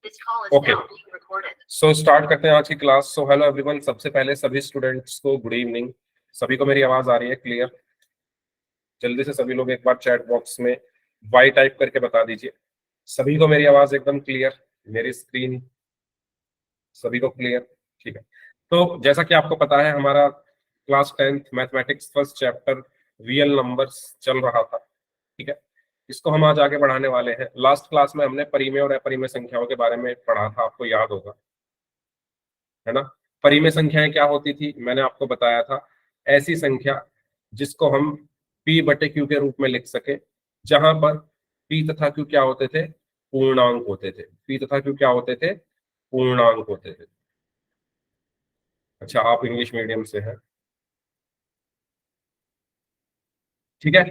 Okay, so start करते हैं आज की क्लास। सो हेलो एवरीवन, सबसे पहले सभी स्टूडेंट्स को गुड इवनिंग। सभी को मेरी आवाज आ रही है क्लियर? जल्दी से सभी लोग एक बार चैट बॉक्स में वाई टाइप करके बता दीजिए। सभी को मेरी आवाज एकदम क्लियर, मेरी स्क्रीन सभी को क्लियर? ठीक है। तो जैसा कि आपको पता है, हमारा class 10th mathematics first chapter real numbers चल रहा था। ठीक है, इसको हम आज आगे बढ़ाने वाले हैं। लास्ट क्लास में हमने परिमेय और अपरिमेय संख्याओं के बारे में पढ़ा था, आपको याद होगा, है ना। परिमेय संख्याएं क्या होती थी, मैंने आपको बताया था, ऐसी संख्या जिसको हम p बटे q के रूप में लिख सके, जहां पर p तथा q क्या होते थे, पूर्णांक होते थे। p तथा q क्या होते थे, पूर्णांक होते थे। अच्छा, आप इंग्लिश मीडियम से हैं, ठीक है।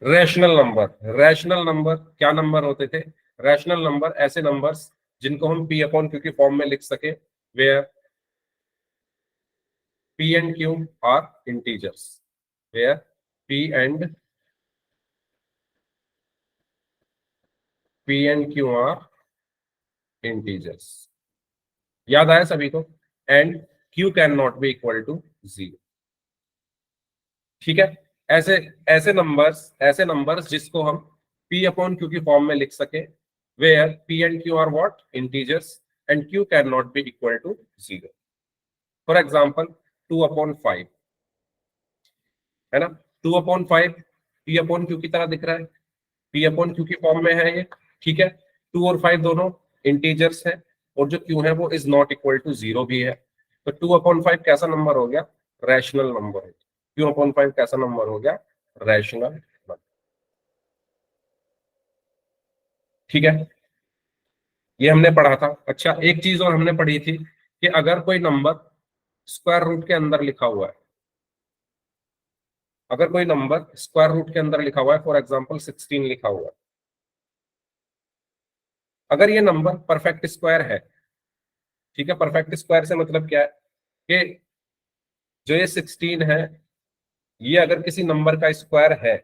रैशनल नंबर, रैशनल नंबर क्या नंबर होते थे? रैशनल नंबर ऐसे नंबर्स जिनको हम p अपॉन q की फॉर्म में लिख सके, where p and q are integers, where p and q are integers। याद आया सभी को? And q can not be equal to 0। ठीक है, ऐसे ऐसे नंबर्स जिसको हम p अपॉन q की फॉर्म में लिख सके, where p and q are what, integers, and q can not be equal to 0। For example 2/5, है ना। 2/5 p अपॉन q की तरह दिख रहा है, p अपॉन q की फॉर्म में है ये। ठीक है, 2 और 5 दोनों इंटीजर्स है, और जो q है वो इज नॉट इक्वल टू 0 भी है। तो 2/5 कैसा नंबर हो गया, रैशनल नंबर है। 2/5 कैसा नंबर हो गया, रैशनल नंबर। ठीक है, ये हमने पढ़ा था। अच्छा, एक चीज और हमने पढ़ी थी कि अगर कोई नंबर स्क्वायर रूट के अंदर लिखा हुआ है, अगर कोई नंबर स्क्वायर रूट के अंदर लिखा हुआ है, फॉर एग्जाम्पल 16 लिखा हुआ है, अगर ये नंबर परफेक्ट स्क्वायर है, ठीक है, परफेक्ट स्क्वायर से मतलब क्या है कि जो ये 16 है, ये अगर किसी नंबर का स्क्वायर है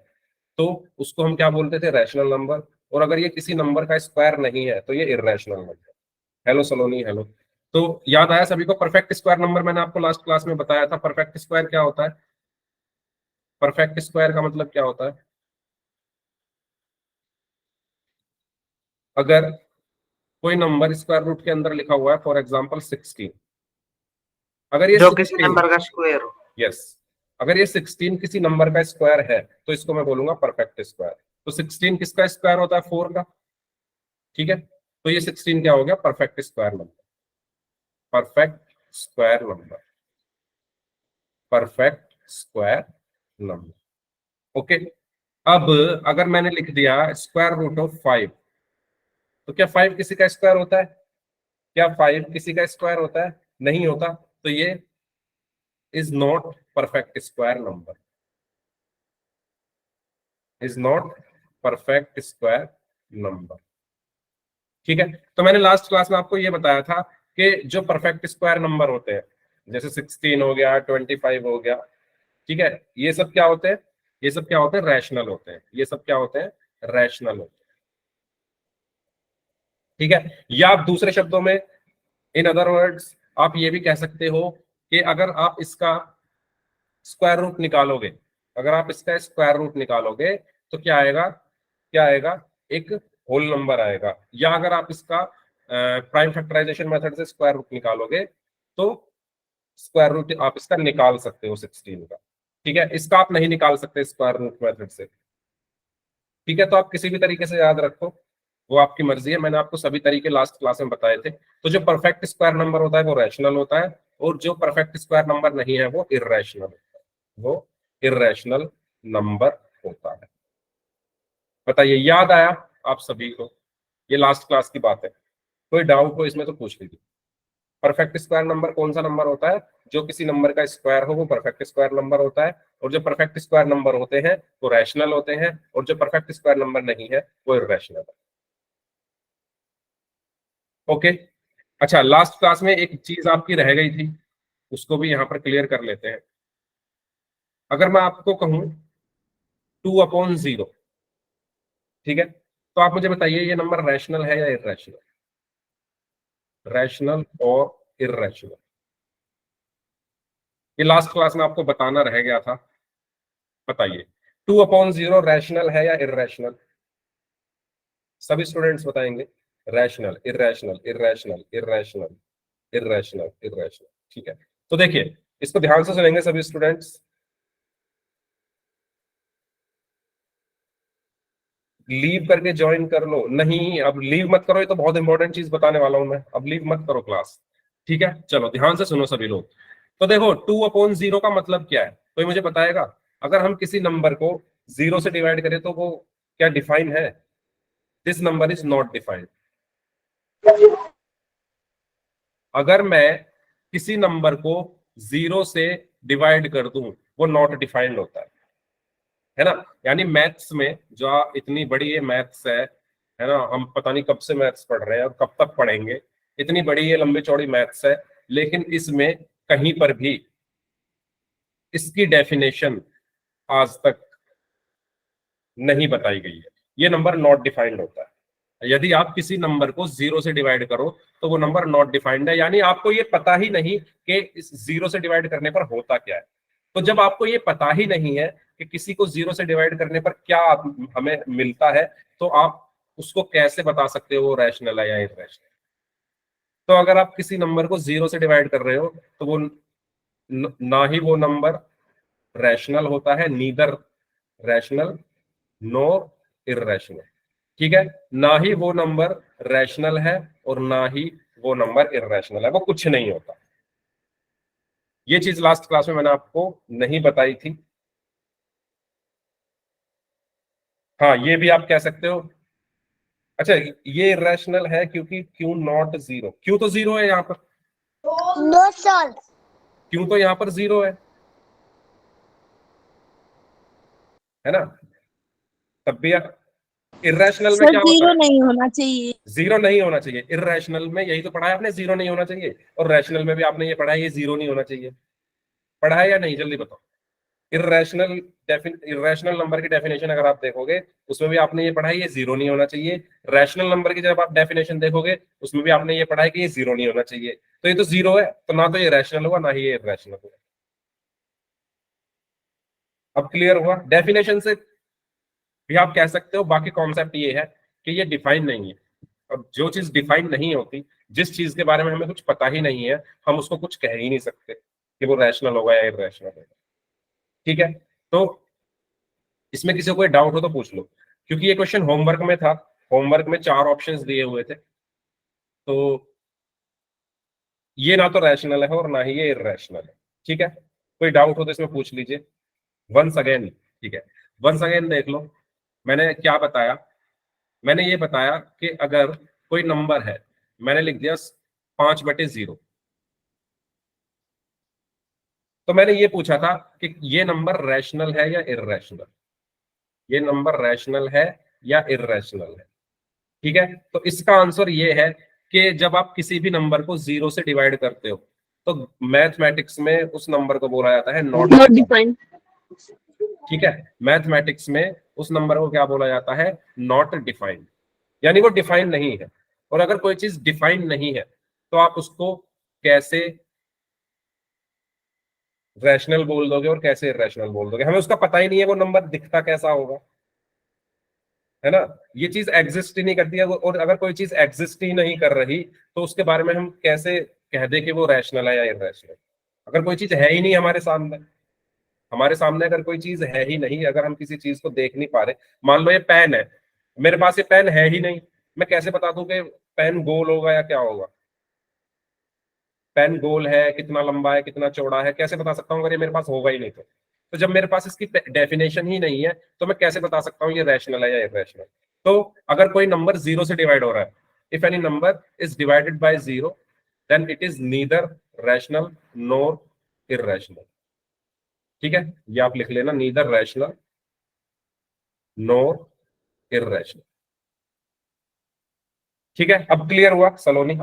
तो उसको हम क्या बोलते थे, रैशनल नंबर। और अगर ये किसी नंबर का स्क्वायर नहीं है तो ये इर्रेशनल नंबर। हेलो सलोनी, हेलो। तो याद आया सभी को? परफेक्ट स्क्वायर नंबर मैंने आपको लास्ट क्लास में बताया था। परफेक्ट स्क्वायर क्या होता है? परफेक्ट स्क्वायर का मतलब क्या होता है? अगर कोई नंबर स्क्वायर रूट के अंदर लिखा हुआ है, फॉर एग्जाम्पल 16, अगर ये जो किसी 16, नंबर का स्क्वायर हो। यस, अगर ये 16 किसी नंबर का स्क्वायर है तो इसको मैं बोलूंगा परफेक्ट स्क्वायर। तो 16 किसका स्क्वायर होता है, 4 का। ठीक है, तो ये 16 क्या हो गया, perfect square number. Perfect square number, perfect square number. Okay, अब अगर मैंने लिख दिया स्क्वायर रूट ऑफ 5, तो क्या 5 किसी का स्क्वायर होता है? क्या 5 किसी का स्क्वायर होता है? नहीं होता। तो ये is not perfect square number, is not perfect square number. ठीक है, तो मैंने लास्ट क्लास में आपको ये बताया था कि जो परफेक्ट स्क्वायर नंबर होते हैं, जैसे 16 हो गया, 25 हो गया, ठीक है, ये सब क्या होते हैं, ये सब क्या होते हैं, रैशनल होते हैं। ये सब क्या होते हैं, रैशनल होते हैं। ठीक है, या आप दूसरे शब्दों में, इन अदर वर्ड्स, आप ये भी कह सकते हो कि अगर आप इसका स्क्वायर रूट निकालोगे, अगर आप इसका स्क्वायर रूट निकालोगे तो क्या आएगा, क्या आएगा, एक होल नंबर आएगा। या अगर आप इसका प्राइम फैक्टराइजेशन मेथड से स्क्वायर रूट निकालोगे तो स्क्वायर रूट आप इसका निकाल सकते हो 16 का। ठीक है, इसका आप नहीं निकाल सकते स्क्वायर रूट मेथड से। ठीक है, तो आप किसी भी तरीके से याद रखो, वो आपकी मर्जी है। मैंने आपको सभी तरीके लास्ट क्लास में बताए थे। तो जो परफेक्ट स्क्वायर नंबर होता है वो रैशनल होता है, और जो परफेक्ट स्क्वायर नंबर नहीं है वो इर्रेशनल होता है, वो इर्रेशनल नंबर होता है। बताइए, याद आया आप सभी को? ये लास्ट क्लास की बात है, कोई डाउट हो इसमें तो पूछ लीजिए। परफेक्ट स्क्वायर नंबर कौन सा नंबर होता है? जो किसी नंबर का स्क्वायर हो वो परफेक्ट स्क्वायर नंबर होता है, और जो परफेक्ट स्क्वायर नंबर होते हैं वो रैशनल होते हैं, और जो परफेक्ट स्क्वायर नंबर नहीं है वो इर्रेशनल है। ओके, अच्छा, लास्ट क्लास में एक चीज आपकी रह गई थी, उसको भी यहां पर क्लियर कर लेते हैं। अगर मैं आपको कहूं 2/0, ठीक है, तो आप मुझे बताइए ये नंबर रैशनल है या इर्रेशनल? रैशनल और इर्रेशनल। ये लास्ट क्लास में आपको बताना रह गया था। बताइए 2/0 रैशनल है या इर्रेशनल? सभी स्टूडेंट्स बताएंगे। Rational, irrational, irrational, irrational, irrational, irrational. ठीक है, तो देखिए इसको ध्यान से सुनेंगे सभी स्टूडेंट्स। लीव करके ज्वाइन कर लो। नहीं, अब लीव मत करो, ये तो बहुत इंपॉर्टेंट चीज बताने वाला हूं मैं। अब लीव मत करो क्लास। ठीक है, चलो ध्यान से सुनो सभी लोग। तो देखो 2/0 का मतलब क्या है, कोई मुझे बताएगा? अगर हम किसी नंबर को जीरो से डिवाइड करें तो वो क्या डिफाइन है? This number is not defined. अगर मैं किसी नंबर को जीरो से डिवाइड कर दूं, वो नॉट डिफाइंड होता है ना? यानी मैथ्स में जो इतनी बड़ी ये मैथ्स है ना, हम पता नहीं कब से मैथ्स पढ़ रहे हैं और कब तक पढ़ेंगे। इतनी बड़ी ये लंबी चौड़ी मैथ्स है, लेकिन इसमें कहीं पर भी इसकी डेफिनेशन आज तक नहीं बताई गई है। ये नंबर नॉट डिफाइंड होता है। यदि आप किसी नंबर को जीरो से डिवाइड करो तो वो नंबर नॉट डिफाइंड है, यानी आपको ये पता ही नहीं कि इस जीरो से डिवाइड करने पर होता क्या है। तो जब आपको ये पता ही नहीं है कि किसी को जीरो से डिवाइड करने पर क्या हमें मिलता है, तो आप उसको कैसे बता सकते हो वो रैशनल है या इररेशनल? तो अगर आप किसी नंबर को जीरो से डिवाइड कर रहे हो तो वो ना ही वो नंबर रैशनल होता है, नीदर रैशनल नोर इररेशनल। ठीक है, ना ही वो नंबर रैशनल है और ना ही वो नंबर इररेशनल है, वो कुछ नहीं होता। ये चीज लास्ट क्लास में मैंने आपको नहीं बताई थी। हाँ, ये भी आप कह सकते हो। अच्छा, ये इररेशनल है क्योंकि क्यू नॉट जीरो। क्यू तो जीरो है यहाँ पर। No sir. क्यू तो यहाँ पर जीरो है ना? तब भी इररेशनल में सर क्या होता जीरो है? नहीं होना चाहिए। जीरो नहीं होना चाहिए। इररेशनल में यही तो पढ़ा है आपने, जीरो नहीं होना चाहिए। और रैशनल में भी आपने ये पढ़ा है, ये जीरो नहीं होना चाहिए। पढ़ा है या नहीं, जल्दी बताओ। इर्रेशनल इर्रेशनल नंबर की डेफिनेशन अगर आप देखोगे, उसमें भी आपने ये पढ़ा है ये जीरो नहीं होना चाहिए। रैशनल नंबर की जब आप डेफिनेशन देखोगे, उसमें भी आपने ये पढ़ा है कि ये जीरो नहीं होना चाहिए। तो ये तो जीरो है, तो ना तो ये रैशनल हुआ ना ही ये इर्रेशनल हुआ। अब क्लियर हुआ? डेफिनेशन से भी आप कह सकते हो। बाकी कॉन्सेप्ट ये है कि ये डिफाइन नहीं है। अब जो चीज डिफाइन नहीं होती, जिस चीज के बारे में हमें कुछ पता ही नहीं है, हम उसको कुछ कह ही नहीं सकते कि वो रैशनल होगा या इर्रेशनल होगा। ठीक है, तो इसमें किसी को कोई डाउट हो तो पूछ लो, क्योंकि ये क्वेश्चन होमवर्क में था। होमवर्क में 4 ऑप्शंस दिए हुए थे, तो ये ना तो रैशनल है और ना ही ये इर्रेशनल है। ठीक है, कोई डाउट हो तो इसमें पूछ लीजिए वंस अगेन। ठीक है, वंस अगेन देख लो मैंने क्या बताया। मैंने ये बताया कि अगर कोई नंबर है, मैंने लिख दिया 5/0, तो मैंने ये पूछा था कि ये नंबर रैशनल है या इर्रेशनल। ये नंबर रैशनल है या इर्रेशनल है? ठीक है, तो इसका आंसर ये है कि जब आप किसी भी नंबर को जीरो से डिवाइड करते हो, तो मैथमेटिक्स में उस नंबर को बोला जाता है नॉट नॉट डिफाइंड। डिफाइंड। ठीक है, मैथमेटिक्स में उस नंबर को क्या बोला जाता है? नॉट डिफाइंड, यानी वो डिफाइन नहीं है। और अगर कोई चीज डिफाइन नहीं है, तो आप उसको कैसे रैशनल बोल दोगे और कैसे इरेशनल बोल दोगे? हमें उसका पता ही नहीं है, वो नंबर दिखता कैसा होगा, है ना? ये चीज एग्जिस्ट ही नहीं करती है। और अगर कोई चीज एग्जिस्ट ही नहीं कर रही, तो उसके बारे में हम कैसे कह दे कि वो रैशनल है या इरेशनल? अगर कोई चीज है ही नहीं हमारे सामने, हमारे सामने अगर कोई चीज है ही नहीं, अगर हम किसी चीज को देख नहीं पा रहे, मान लो ये पेन है, मेरे पास ये पेन है ही नहीं, मैं कैसे बता दूं कि पेन गोल होगा या क्या होगा? पेन गोल है, कितना लंबा है, कितना चौड़ा है, कैसे बता सकता हूँ अगर ये मेरे पास होगा ही नहीं? तो जब मेरे पास इसकी डेफिनेशन ही नहीं है, तो मैं कैसे बता सकता हूँ ये रैशनल है या इरेशनल? तो अगर कोई नंबर जीरो से डिवाइड हो रहा है, if any number is divided by zero, then it is neither rational nor irrational. ठीक है, ये आप लिख लेना, नीदर रैशनल नोर इरेशनल। ठीक है, अब क्लियर हुआ Saloni?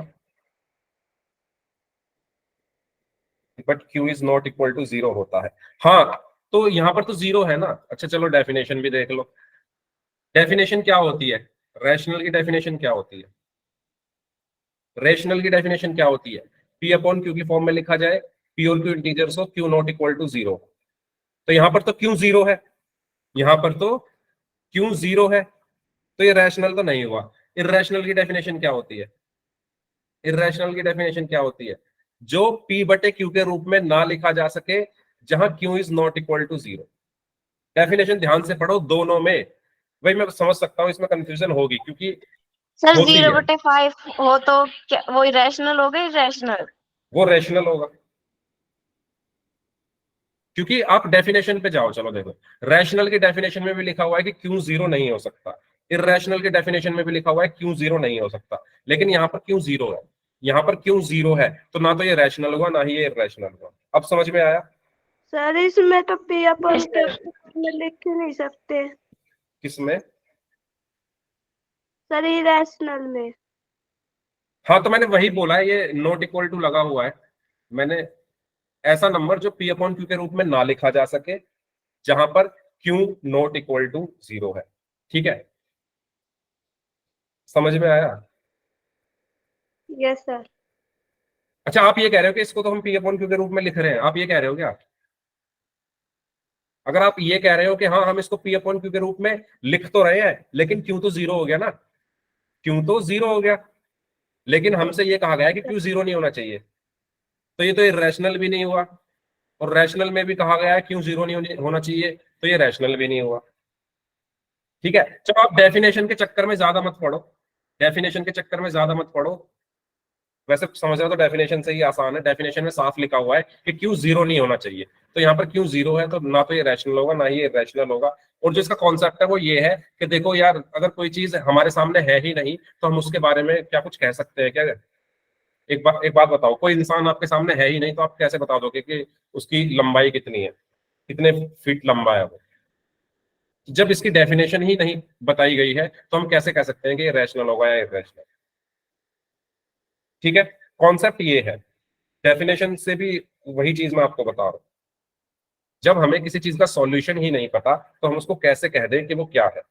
But q is not equal to zero होता है। हाँ, तो यहां पर तो जीरो है ना। अच्छा चलो डेफिनेशन भी देख लो। डेफिनेशन क्या होती है? रैशनल की डेफिनेशन क्या होती है? रेशनल की डेफिनेशन क्या होती है? पी अपॉन क्यू की फॉर्म में लिखा जाए, पी और क्यू इंटीजर्स हो, Q not equal to zero. तो यहां पर तो क्यू जीरो है, यहां पर तो क्यू जीरो है, तो ये रैशनल तो नहीं हुआ। इर्रेशनल की डेफिनेशन क्या होती है? इर्रेशनल की डेफिनेशन क्या होती है? जो p बटे क्यू के रूप में ना लिखा जा सके, जहां q is not equal to zero. Definition ध्यान से पढ़ो दोनों में। भाई मैं समझ सकता हूं इसमें कंफ्यूजन होगी, क्योंकि सर होती जीरो है, बटे फाइव हो तो क्या वो इरेशनल हो गया? इरेशनल वो रैशनल होगा। क्योंकि आप डेफिनेशन पे जाओ, चलो देखो, रैशनल की डेफिनेशन में भी लिखा हुआ है कि क्यू जीरो नहीं हो सकता, इर्रेशनल की डेफिनेशन में भी लिखा हुआ है क्यू जीरो नहीं हो सकता, लेकिन यहाँ पर क्यू जीरो है। यहाँ पर क्यू जीरो है तो ना तो ये रैशनल हुआ ना ही ये इर्रेशनल हुआ। अब समझ में आया? सर इसमें तो पी अपन में लिख ही नहीं सकते किसमें? सर, इरेशनल में। हाँ तो मैंने वही बोला है, ये नॉट इक्वल टू लगा हुआ है। मैंने ऐसा नंबर जो पी अपॉन क्यू के रूप में ना लिखा जा सके, जहां पर Q not equal to zero है। ठीक है, समझ में आया? Yes sir. अच्छा, आप ये कह रहे हो कि इसको तो हम पी अपॉन क्यू के रूप में लिख रहे हैं, आप ये कह रहे हो क्या? अगर आप ये कह रहे हो कि हाँ हम इसको पी अपॉन क्यू के रूप में लिख तो रहे हैं, लेकिन क्यू तो जीरो हो गया ना, क्यू तो जीरो हो गया, लेकिन हमसे ये कहा गया है कि क्यू जीरो नहीं होना चाहिए, तो ये तो इरेशनल भी नहीं हुआ। और रैशनल में भी कहा गया है क्यू जीरो नहीं होना चाहिए, तो ये रैशनल भी नहीं हुआ। ठीक है, चलो आप डेफिनेशन के चक्कर में ज्यादा मत पढ़ो, डेफिनेशन के चक्कर में ज्यादा मत पढ़ो। वैसे समझ रहे हो तो डेफिनेशन से ही आसान है, डेफिनेशन में साफ लिखा हुआ है कि क्यू जीरो नहीं होना चाहिए, तो यहाँ पर क्यू जीरो है, तो ना तो ये रैशनल होगा ना ही ये रैशनल होगा। और जो इसका कॉन्सेप्ट है वो ये है कि देखो यार, अगर कोई चीज हमारे सामने है ही नहीं तो हम उसके बारे में क्या कुछ कह सकते हैं क्या? एक बात बताओ, कोई इंसान आपके सामने है ही नहीं तो आप कैसे बता दोगे कि उसकी लंबाई कितनी है, कितने फीट लंबा है वो? जब इसकी डेफिनेशन ही नहीं बताई गई है तो हम कैसे कह सकते हैं कि ये रैशनल होगा या इरेशनल? ठीक है, कॉन्सेप्ट ये है, डेफिनेशन से भी वही चीज मैं आपको बता रहा हूं। जब हमें किसी चीज का सॉल्यूशन ही नहीं पता तो हम उसको कैसे कह दें कि वो क्या है?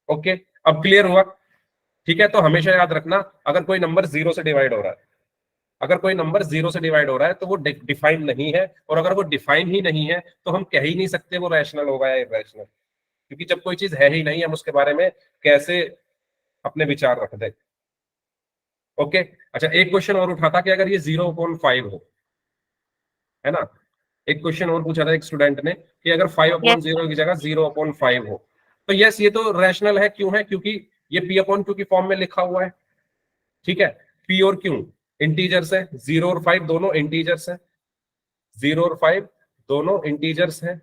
ओके, अब क्लियर हुआ? ठीक है, तो हमेशा याद रखना, अगर कोई नंबर जीरो से डिवाइड हो रहा है, अगर कोई नंबर जीरो से डिवाइड हो रहा है तो वो डिफाइन नहीं है, और अगर वो डिफाइन ही नहीं है तो हम कह ही नहीं सकते वो रैशनल होगा या इरेशनल, क्योंकि जब कोई चीज है ही नहीं हम उसके बारे में कैसे अपने विचार रख दें। ओके, अच्छा एक क्वेश्चन और उठा था कि अगर ये 0.5 हो, है ना, एक क्वेश्चन और पूछा था एक स्टूडेंट ने कि अगर 5/0 की जगह 0.5 हो, तो यस ये तो रैशनल है। क्यों है? क्योंकि ये पी अपॉन क्यू की फॉर्म में लिखा हुआ है। ठीक है, पी और क्यू इंटीजर्स है, 0 और 5 दोनों इंटीजर्स है, 0 और 5 दोनों इंटीजर्स है,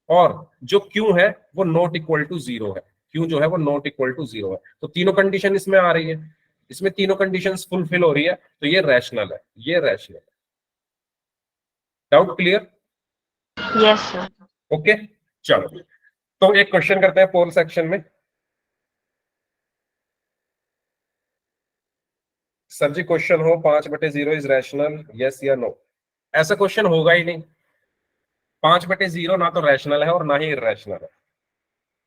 और जो क्यू है वो नॉट इक्वल टू जीरो है, क्यू जो है वो नॉट इक्वल टू जीरो है, तो तीनों कंडीशन इसमें आ रही है, इसमें तीनों कंडीशंस फुलफिल हो रही है, तो ये रैशनल है, ये रैशनल है। Doubt clear? Yes sir. Okay, चलो तो एक क्वेश्चन करते हैं पोल सेक्शन में। सर जी क्वेश्चन हो 5/0 इज रैशनल, यस या नो? ऐसा क्वेश्चन होगा ही नहीं, 5/0 ना तो रैशनल है और ना ही इरेशनल है।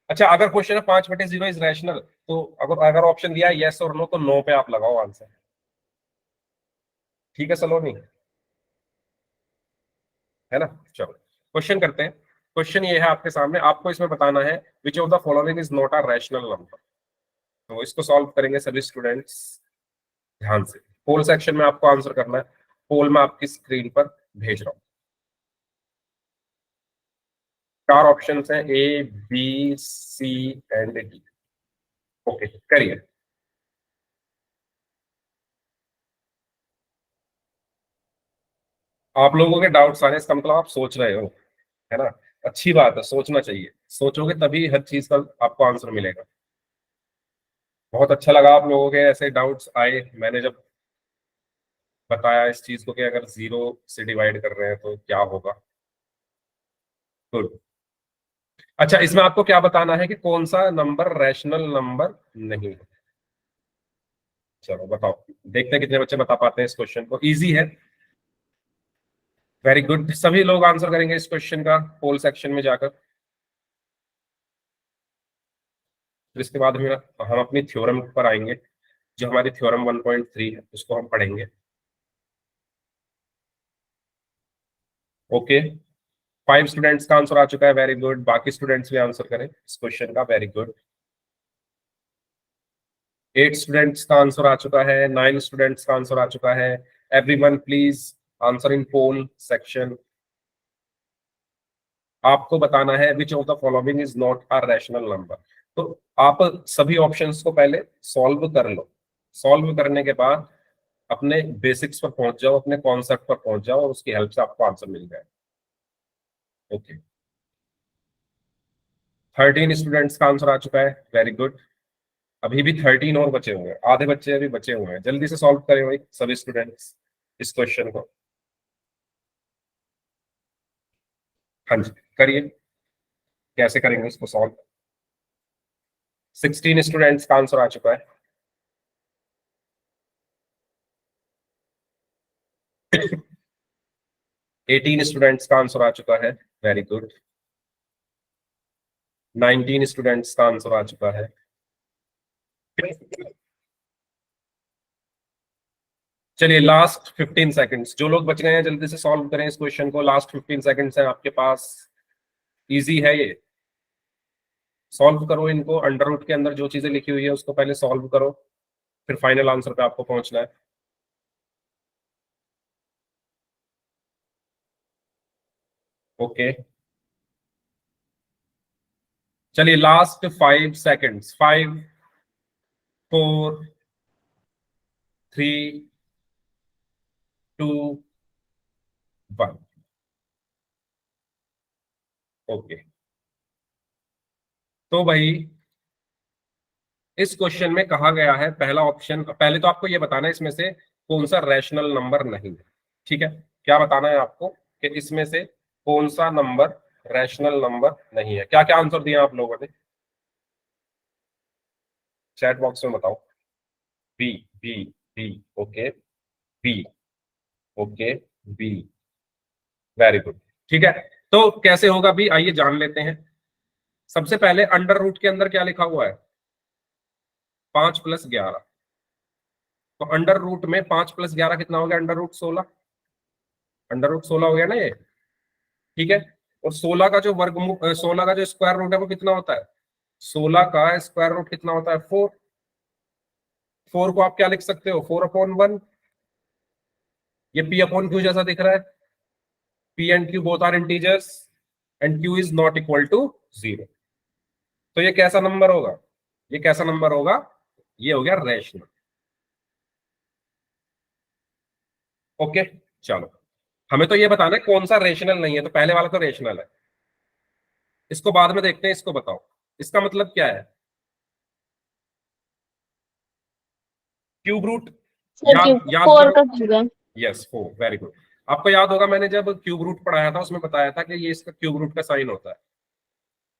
अच्छा, अगर क्वेश्चन है 5/0 इज रैशनल, तो अगर अगर ऑप्शन दिया है यस और नो, तो नो पे आप लगाओ आंसर। ठीक है सलोनी, है ना? चलो क्वेश्चन करते हैं। क्वेश्चन ये है आपके सामने, आपको इसमें बताना है which of the following is not a rational number. तो इसको सॉल्व करेंगे सभी स्टूडेंट्स ध्यान से। पोल सेक्शन में आपको आंसर करना है, पोल में आपकी स्क्रीन पर भेज रहा हूं। 4 ऑप्शन हैं, A B C and D. Okay करिए। आप लोगों के डाउट्स आने इसका मतलब आप सोच रहे हो, है ना? अच्छी बात है, सोचना चाहिए, सोचोगे तभी हर चीज का आपको आंसर मिलेगा। बहुत अच्छा लगा आप लोगों के ऐसे डाउट्स आए, मैंने जब बताया इस चीज को कि अगर जीरो से डिवाइड कर रहे हैं तो क्या होगा। गुड। अच्छा, इसमें आपको क्या बताना है कि कौन सा नंबर रैशनल नंबर नहीं है? चलो बताओ, देखते हैं कितने बच्चे बता पाते हैं इस क्वेश्चन को। इजी है, वेरी गुड, सभी लोग आंसर करेंगे इस क्वेश्चन का पोल सेक्शन में जाकर। फिर इसके बाद हम अपनी थ्योरम पर आएंगे जो हमारी थ्योरम 1.3 है उसको हम पढ़ेंगे। ओके, 5 स्टूडेंट्स का आंसर आ चुका है, वेरी गुड। बाकी स्टूडेंट्स भी आंसर करें इस क्वेश्चन का, वेरी गुड। 8 स्टूडेंट्स का आंसर आ चुका है, 9 स्टूडेंट्स का आंसर आ चुका है। Everyone please answer in poll section. आपको बताना है which of the following is not a rational number. तो आप सभी ऑप्शंस को पहले सॉल्व कर लो। सॉल्व करने के बाद अपने बेसिक्स पर पहुंच जाओ, अपने कॉन्सेप्ट पर पहुंच जाओ, और उसकी हेल्प से आपको आंसर मिल जाए। ओके, 13 स्टूडेंट्स का आंसर आ चुका है, वेरी गुड। अभी भी 13 और बचे हुए हैं, आधे बच्चे अभी बचे हुए हैं। जल्दी से सॉल्व करें भाई सभी स्टूडेंट्स इस क्वेश्चन को। हाँ जी करिए, कैसे करेंगे इसको सॉल्व। 16 स्टूडेंट्स का आंसर आ चुका है। 18 स्टूडेंट्स का आंसर आ चुका है, वेरी गुड। 19 स्टूडेंट्स का आंसर आ चुका है। चलिए लास्ट 15 सेकंड्स, जो लोग बच गए हैं जल्दी से सॉल्व करें इस क्वेश्चन को। लास्ट 15 सेकंड्स है आपके पास, इजी है ये। सॉल्व करो इनको, अंडर रूट के अंदर जो चीजें लिखी हुई है उसको पहले सॉल्व करो, फिर फाइनल आंसर पे आपको पहुंचना है। ओके चलिए लास्ट 5 सेकंड्स, 5 4 3 2 1। ओके, तो भाई इस क्वेश्चन में कहा गया है, पहला ऑप्शन, पहले तो आपको यह बताना है इसमें से कौन सा रैशनल नंबर नहीं है। ठीक है, क्या बताना है आपको कि इसमें से कौन सा नंबर रैशनल नंबर नहीं है। क्या क्या आंसर दिया आप लोगों ने, चैट बॉक्स में बताओ। B B B, okay B, okay B, very good. ठीक है, तो कैसे होगा बी, आइए जान लेते हैं। सबसे पहले अंडर रूट के अंदर क्या लिखा हुआ है, 5+11। तो अंडर रूट में 5+11 कितना हो गया, अंडर रूट 16। अंडर रूट 16 हो गया ना ये, ठीक है। और 16 का जो वर्गमूल, 16 का जो स्क्वायर रूट है वो कितना होता है, 16 का स्क्वायर रूट कितना होता है, 4। 4 को आप क्या लिख सकते हो, 4/1। ये P/Q जैसा दिख रहा है, P and Q both are integers and Q is not equal to 0। तो ये कैसा नंबर होगा, ये कैसा नंबर होगा, ये हो गया रैशनल। ओके चलो, हमें तो ये बताना है कौन सा रेशनल नहीं है, तो पहले वाला तो रेशनल है, इसको बाद में देखते हैं। इसको बताओ इसका मतलब क्या है, क्यूब रूट, याद याद 4 करो। का क्यूब है। Yes 4, very good. आपको याद होगा मैंने जब क्यूब रूट पढ़ाया था उसमें बताया था कि ये इसका क्यूब रूट का साइन होता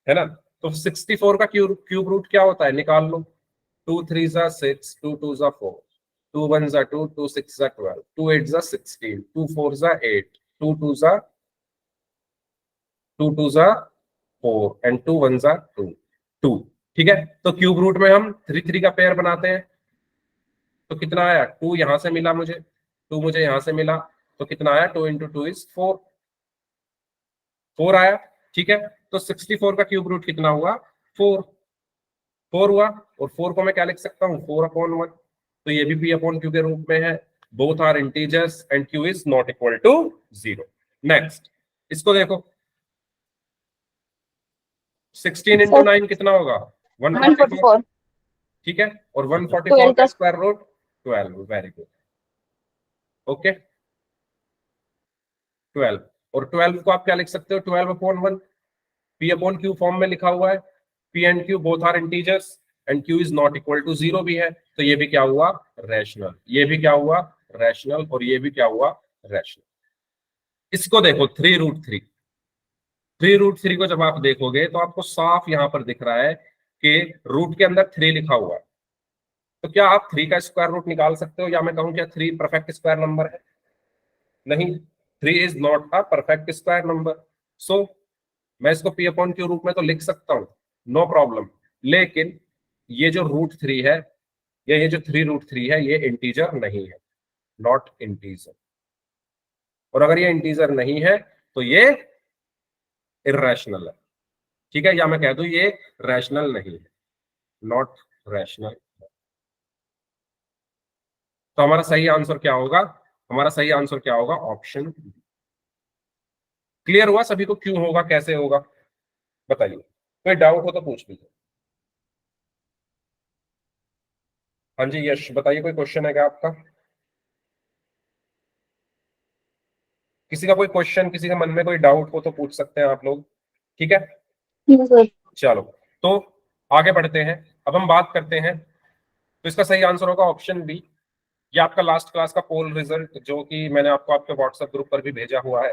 है ना। तो 64 का क्यूब रूट क्या होता है, निकाल लो। 2 3 जा 6, 2 2 जा 4, 2 1 जा 2, 2 6 जा 12, 2 8 जा 16, 2 4 जा 8, 2 2 जा 2 2 जा 4 एंड 2 1 जा 2 2। ठीक है, तो क्यूब रूट में हम 3 3 का पेयर बनाते हैं। तो कितना आया, 2 यहां से मिला मुझे, 2 मुझे यहां से मिला, तो कितना आया, 2 × 2 इज 4, 4 आया। ठीक है, तो 64 का क्यूब रूट कितना हुआ, 4, 4 हुआ। और 4 को मैं क्या लिख सकता हूँ, 4/1। तो ये भी P/Q के रूप में है, both are integers and Q is not equal to 0। Next इसको देखो, 16 × 9 कितना होगा, 144। 144। ठीक है, और 144 12 का का square root 12, very good. Okay 12, और 12 को आप क्या लिख सकते हो, 12/1। P/Q फॉर्म में लिखा हुआ है, P and Q both are integers and Q is not equal to 0 भी है, तो ये भी क्या हुआ, रैशनल। ये भी क्या हुआ, रैशनल, और ये भी क्या हुआ, रैशनल। इसको देखो 3√3, 3√3 को जब आप देखोगे तो आपको साफ यहां पर दिख रहा है कि रूट के अंदर 3 लिखा हुआ है। तो क्या आप 3 का स्क्वायर रूट निकाल सकते हो, या मैं कहूं क्या 3 परफेक्ट स्क्वायर नंबर है, नहीं, 3 is not a perfect square number. So मैं इसको P/Q के रूप में तो लिख सकता हूं, नो प्रॉब्लम। लेकिन ये जो √3 है ये जो 3√3 है ये इंटीजर नहीं है, नॉट इंटीजर। और अगर ये इंटीजर नहीं है तो ये इर्रेशनल है, ठीक है, या मैं कह दूं ये रैशनल नहीं है, नॉट रैशनल। तो हमारा सही आंसर क्या होगा? हमारा सही आंसर क्या होगा? ऑप्शन। क्लियर हुआ सभी को क्यों होगा, कैसे होगा? बताइए, कोई डाउट हो तो पूछ लीजिए। हाँ जी यश बताइए, कोई क्वेश्चन है क्या आपका? किसी का कोई क्वेश्चन, किसी के मन में कोई डाउट हो तो पूछ सकते हैं आप लोग, ठीक है? चलो, तो आगे बढ़ते हैं। अब हम बात करते हैं, तो इसका सही आंसर होगा ऑप्शन बी। ये आपका लास्ट क्लास का पोल रिजल्ट जो कि मैंने आपको आपके व्हाट्सएप ग्रुप पर भी भेजा हुआ है,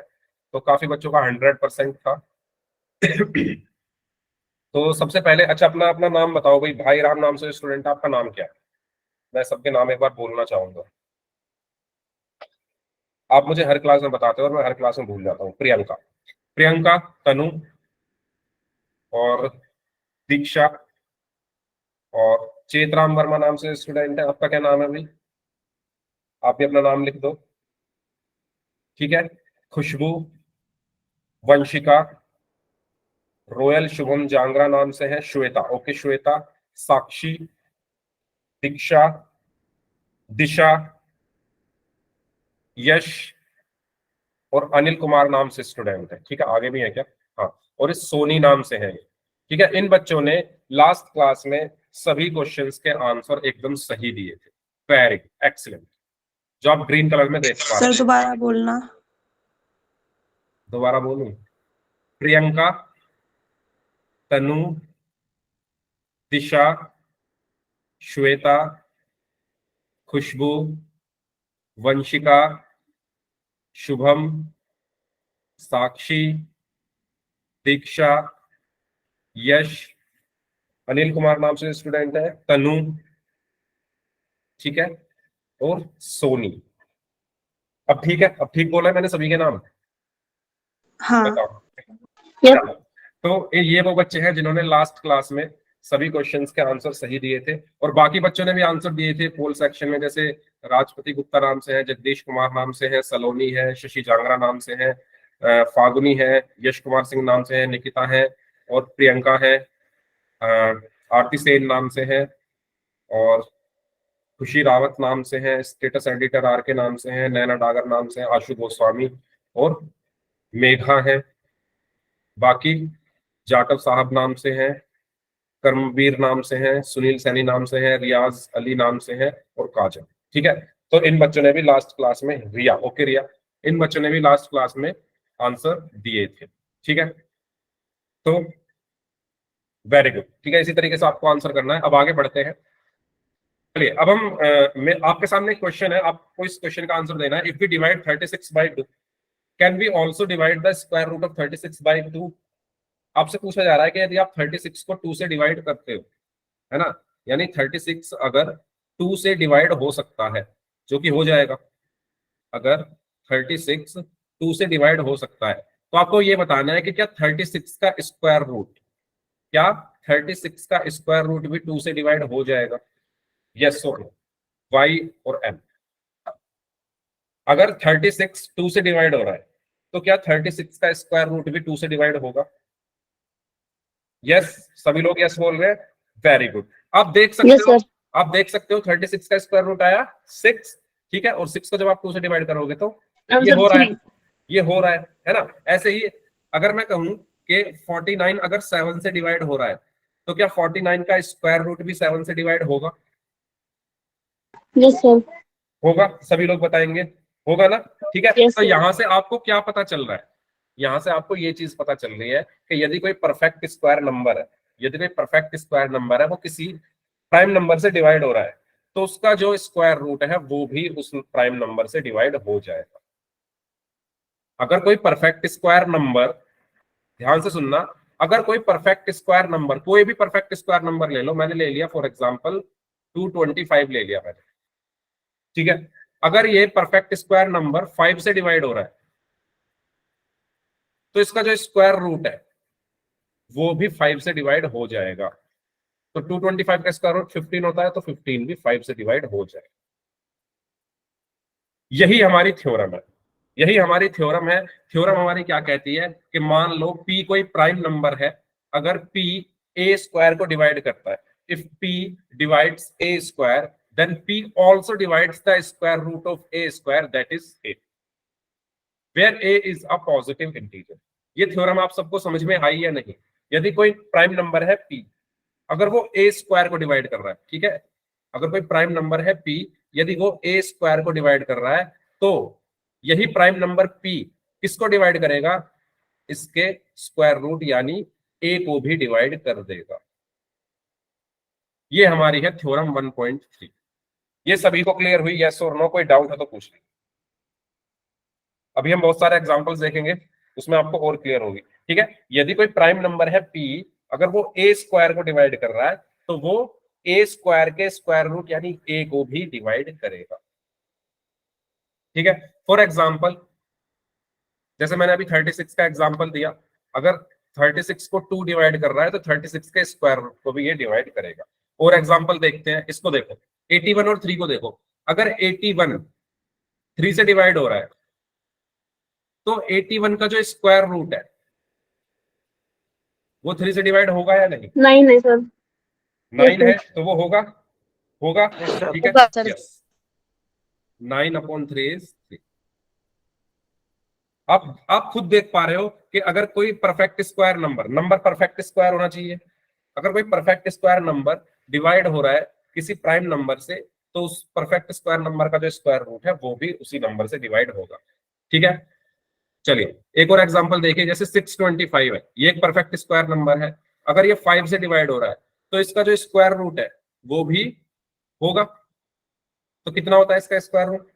तो काफी बच्चों का 100% था। तो सबसे पहले अच्छा अपना अपना नाम बताओ भाई, भाई राम नाम से स्टूडेंट, आपका नाम क्या है? मैं सबके नाम एक बार बोलना चाहूंगा। आप मुझे हर क्लास में बताते हो और मैं हर क्लास में भूल जाता हूँ। प्रियंका, प्रियंका, तनु और दीक्षा और चेतराम वर्मा नाम से स्टूडेंट है। आपका क्या नाम है भाई? आप भी अपना नाम लिख दो, ठीक है। खुशबू, वंशिका, रोयल शुभम जांगरा नाम से है। श्वेता, ओके श्वेता, साक्षी, दीक्षा, दिशा, यश और अनिल कुमार नाम से स्टूडेंट है, ठीक है। आगे भी है क्या? हाँ, और इस सोनी नाम से है, ठीक है। इन बच्चों ने लास्ट क्लास में सभी क्वेश्चंस के आंसर एकदम सही दिए थे। वेरी एक्सीलेंट, जो आप ग्रीन कलर में देख पा रहे सर हैं। दोबारा बोलना। दोबारा बोलूं? प्रियंका, तनु, दिशा, श्वेता, खुशबू, वंशिका, शुभम, साक्षी, दीक्षा, यश, अनिल कुमार नाम से स्टूडेंट है, तनु, ठीक है, और सोनी। अब ठीक है, अब ठीक बोला है मैंने सभी के नाम? हाँ। बताओ। Yep. चलो, तो ये वो बच्चे हैं जिन्होंने लास्ट क्लास में सभी क्वेश्चंस के आंसर सही दिए थे, और बाकी बच्चों ने भी आंसर दिए थे पोल सेक्शन में। जैसे राजपति गुप्ता नाम से है, जगदीश कुमार नाम से है, सलोनी है, शशि जांगरा नाम से है, फागुनी है, यश कुमार सिंह नाम से है, निकिता है, और प्रियंका है, आरती सेन नाम से है, और खुशी रावत नाम से है, स्टेटस एडिटर आर के नाम से है, नैना डागर नाम से है, आशु गोस्वामी और मेघा है। बाकी जाटव साहब नाम से है, कर्मवीर नाम से है, सुनील सैनी नाम से है, रियाज अली नाम से है, और काजल, ठीक है। तो इन बच्चों ने भी लास्ट क्लास में, रिया, ओके रिया, इन बच्चों ने भी लास्ट क्लास में आंसर दिए थे, ठीक है। तो वेरी गुड, ठीक है, इसी तरीके से आपको आंसर करना है। अब आगे बढ़ते हैं। चलिए, अब हम आपके सामने एक क्वेश्चन है, आपको इस क्वेश्चन का आंसर देना है। If we divide 36 by 2, can we also divide the square root of 36 by 2? आपसे पूछा जा रहा है कि यदि आप 36 को 2 से डिवाइड करते हो, है ना, यानी 36 अगर 2 से डिवाइड हो सकता है, जो कि हो जाएगा, अगर 36 2 से डिवाइड हो सकता है, तो आपको ये बताना है कि क्या 36 का स्क्वायर रूट, क्या 36 का स्क्वायर रूट भी 2 से डिवाइड हो जाएगा? यस और नो, वाई और एम। अगर 36 2 से डिवाइड हो रहा है, तो क्या 36 का स्क्वायर रूट भी 2 से डिवाइड होगा? यस, सभी लोग यस बोल रहे हैं, वेरी गुड। आप देख सकते Yes, हो, sir. आप देख सकते हो 36 का स्क्वायर रूट आया 6, ठीक है, और 6 को जब आप 2 से डिवाइड करोगे तो ये Answer हो रहा है, 3. ये हो रहा है ना। ऐसे ही अगर मैं कहूं कि 49 अगर 7 से डिवाइड हो रहा है, तो क्या 49 का स्क्वायर रूट भी 7 से डिवाइड होगा? Yes, sir. होगा, सभी लोग बताएंगे, होगा ना, ठीक है। Yes, तो sir. यहां से आपको क्या पता चल रहा है? यहां से आपको ये चीज पता चल रही है कि यदि कोई परफेक्ट स्क्वायर नंबर है, यदि कोई परफेक्ट स्क्वायर नंबर है वो किसी प्राइम नंबर से डिवाइड हो रहा है, तो उसका जो स्क्वायर रूट है वो भी उस प्राइम नंबर से डिवाइड हो जाएगा। अगर कोई परफेक्ट स्क्वायर नंबर, ध्यान से सुनना, अगर कोई परफेक्ट स्क्वायर नंबर, कोई भी परफेक्ट स्क्वायर नंबर ले लो, मैंने ले लिया फॉर एग्जांपल 225 ले लिया मैंने, ठीक है। अगर ये परफेक्ट स्क्वायर नंबर 5 से डिवाइड हो रहा है, तो इसका जो स्क्वायर रूट है वो भी 5 से डिवाइड हो जाएगा। तो 225 का स्क्वायर रूट 15 होता है, तो 15 भी 5 से डिवाइड हो जाए। यही हमारी थ्योरम है, यही हमारी थ्योरम है। थ्योरम हमारी क्या कहती है कि मान लो p कोई प्राइम नंबर है, अगर p a स्क्वायर को डिवाइड करता है, if p divides a square then p also divides the square root of a square that is 8 where a is a positive integer. ये थ्योरम आप सबको समझ में आई या नहीं? यदि कोई प्राइम नंबर है p, अगर वो a स्क्वायर को डिवाइड कर रहा है, ठीक है, अगर कोई प्राइम नंबर है p, यदि वो a स्क्वायर को डिवाइड कर रहा है, तो यही प्राइम नंबर p किसको डिवाइड करेगा? इसके स्क्वायर रूट यानी a को भी डिवाइड कर देगा। ये हमारी है थ्योरम 1.3। ये सभी को क्लियर हुई? यस और नो? कोई डाउट है तो पूछ लीजिए। अभी हम बहुत सारे एग्जांपल्स देखेंगे, उसमें आपको और क्लियर होगी। ठीक है, यदि कोई प्राइम नंबर है p, अगर वो a स्क्वायर को डिवाइड कर रहा है, तो वो a स्क्वायर के स्क्वायर रूट यानी a को भी डिवाइड करेगा। ठीक है, फॉर एग्जाम्पल जैसे मैंने अभी 36 का एग्जाम्पल दिया, अगर 36 को 2 डिवाइड कर रहा है, तो 36 के स्क्वायर रूट को भी ये डिवाइड करेगा। और एग्जाम्पल देखते हैं, इसको देखो, 81 और 3 को देखो। अगर 81 3 से डिवाइड हो रहा है, तो 81 का जो स्क्वायर रूट है वो 3 से डिवाइड होगा या नहीं? नहीं सर। 9 है, तो वो होगा, होगा। ठीक है, होगा सर। Yes, 9/3 is 3। आप खुद देख पा रहे हो कि अगर कोई perfect square number perfect square होना चाहिए, अगर कोई परफेक्ट स्क्वायर नंबर डिवाइड हो रहा है किसी प्राइम नंबर से, तो उस परफेक्ट स्क्वायर नंबर का जो स्क्वायर रूट है वो भी उसी नंबर से डिवाइड होगा। ठीक है, चलिए एक और एग्जांपल देखिए, जैसे 625 है, ये एक परफेक्ट स्क्वायर नंबर है, अगर ये 5 से डिवाइड हो रहा है, तो इसका जो स्क्वायर रूट है वो भी होगा। तो कितना होता है इसका स्क्वायर रूट?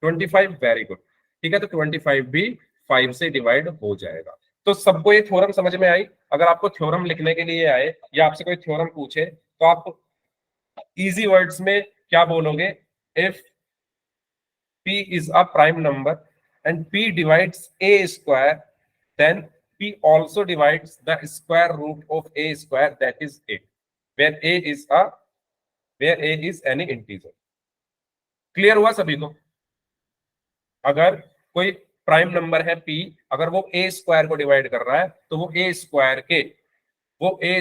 25। Very good. ठीक है, तो 25 भी 5 से डिवाइड हो जाएगा। तो सबको ये थ्योरम समझ में आई? अगर आपको थ्योरम लिखने के लिए आए या आपसे कोई थ्योरम पूछे, तो आप इजी वर्ड्स में क्या बोलोगे? If p is a prime number and p divides a square, then p also divides the square root of a square, that is 8, where a is any integer। Clear हुआ सभी को? अगर कोई prime number है p, अगर वो a square को divide कर रहा है, तो वो a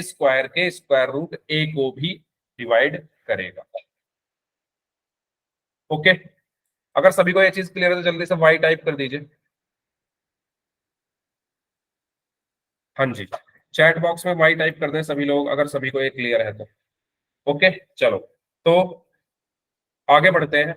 स्क्वायर के स्क्वायर रूट a को भी डिवाइड करेगा। ओके, अगर सभी को ये चीज क्लियर है तो जल्दी से y टाइप कर दीजिए। हाँ जी, चैट बॉक्स में y टाइप कर दें सभी लोग, अगर सभी को ये क्लियर है तो। ओके, चलो तो आगे बढ़ते हैं।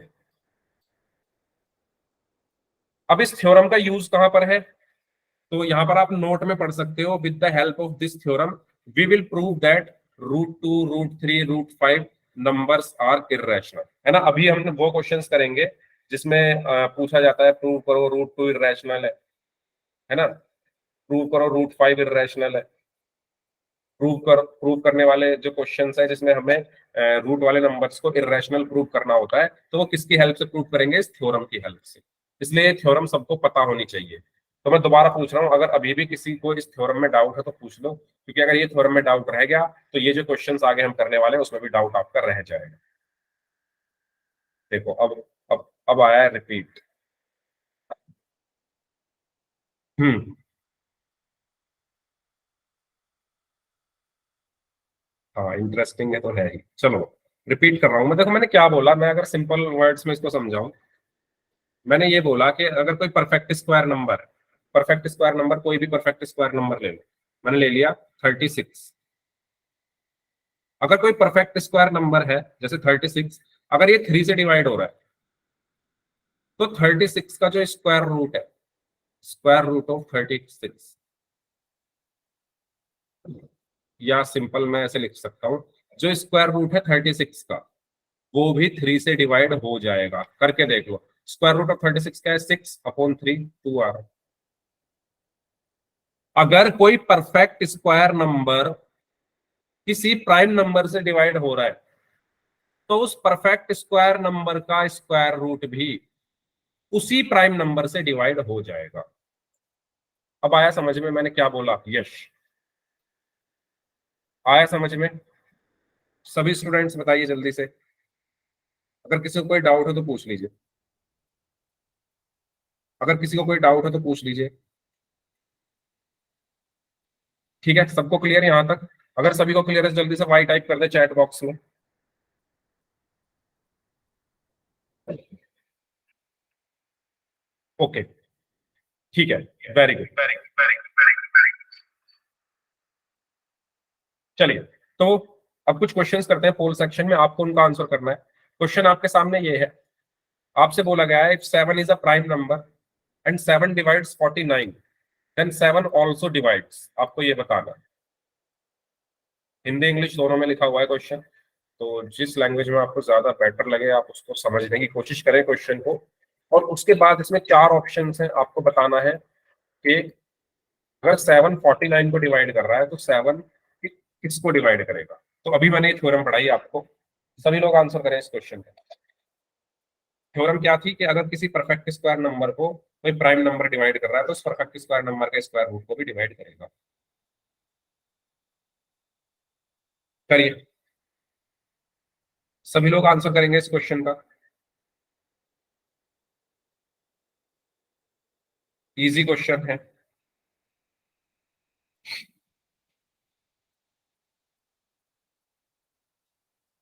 अब इस थ्योरम का यूज कहां पर है? तो यहां पर आप नोट में पढ़ सकते हो, with the help of this theorem we will prove that √2, √3, √5 numbers are irrational. है ना, अभी हम वो क्वेश्चंस करेंगे जिसमें पूछा जाता है प्रूव करो √2 इर्रेशनल है ना, प्रूव करो √5 इर्रेशनल है। प्रूव करने वाले जो क्वेश्चंस है जिसमें हमें रूट वाले नंबर्स को इर्रेशनल प्रूव करना होता है, तो वो किसकी हेल्प से प्रूव करेंगे? इस थ्योरम की हेल्प से। इसलिए थ्योरम सबको पता होनी चाहिए। तो मैं दोबारा पूछ रहा हूँ, अगर अभी भी किसी को इस थ्योरम में डाउट है तो पूछ लो, क्योंकि अगर ये थ्योरम में डाउट रह गया तो ये जो क्वेश्चंस आगे हम करने वाले हैं उसमें भी डाउट आपका रह जाएगा। देखो अब आया है रिपीट। हाँ, इंटरेस्टिंग है तो है ही। चलो रिपीट कर रहा हूं मैं। देखो मैंने क्या बोला, मैं अगर सिंपल वर्ड्स में इसको समझाऊं, मैंने ये बोला कि अगर कोई परफेक्ट स्क्वायर नंबर कोई भी परफेक्ट स्क्वायर नंबर ले लो, मैंने ले लिया 36। अगर कोई परफेक्ट स्क्वायर नंबर है जैसे 36, अगर ये 3 से डिवाइड हो रहा है, तो 36 का जो स्क्वायर रूट है, स्क्वायर रूट ऑफ 36, या सिंपल मैं ऐसे लिख सकता हूं, जो स्क्वायर रूट है 36 का वो भी 3 से डिवाइड हो जाएगा। करके देख लो, स्क्वायर रूट ऑफ 36 क्या है? 6/3, 2 आ रहा है। अगर कोई परफेक्ट स्क्वायर नंबर किसी प्राइम नंबर से डिवाइड हो रहा है, तो उस परफेक्ट स्क्वायर नंबर का स्क्वायर रूट भी उसी प्राइम नंबर से डिवाइड हो जाएगा। अब आया समझ में मैंने क्या बोला? यश, आया समझ में? सभी स्टूडेंट्स बताइए जल्दी से, अगर किसी को कोई डाउट हो तो पूछ लीजिए, अगर किसी को कोई डाउट हो तो पूछ लीजिए। ठीक है, सबको क्लियर है यहां तक? अगर सभी को क्लियर है तो जल्दी से वाई टाइप कर दे चैट बॉक्स में। ओके, ठीक है, वेरी गुड। चलिए, तो अब कुछ क्वेश्चंस करते हैं पोल सेक्शन में, आपको उनका आंसर करना है। क्वेश्चन आपके सामने ये है, आपसे बोला गया है if 7 is a prime number and 7 divides 49 then 7 also divides, आपको ये बताना है। हिंदी इंग्लिश दोनों में लिखा हुआ है क्वेश्चन, तो जिस लैंग्वेज में आपको ज्यादा बेटर लगे आप उसको समझने की कोशिश करें क्वेश्चन को। और उसके बाद इसमें 4 ऑप्शन हैं, आपको बताना है कि अगर 7 49 को डिवाइड कर रहा है तो 7 किसको डिवाइड करेगा। तो अभी मैंने ये थ्योरम पढ़ाई आपको, सभी लोग आंसर करें इस क्वेश्चन का। थ्योरम क्या थी कि अगर किसी परफेक्ट स्क्वायर नंबर को कोई प्राइम नंबर डिवाइड कर रहा है तो उस परफेक्ट स्क्वायर नंबर के स्क्वायर रूट को भी डिवाइड करेगा। करिए, सभी लोग आंसर करेंगे इस क्वेश्चन का। इजी क्वेश्चन है।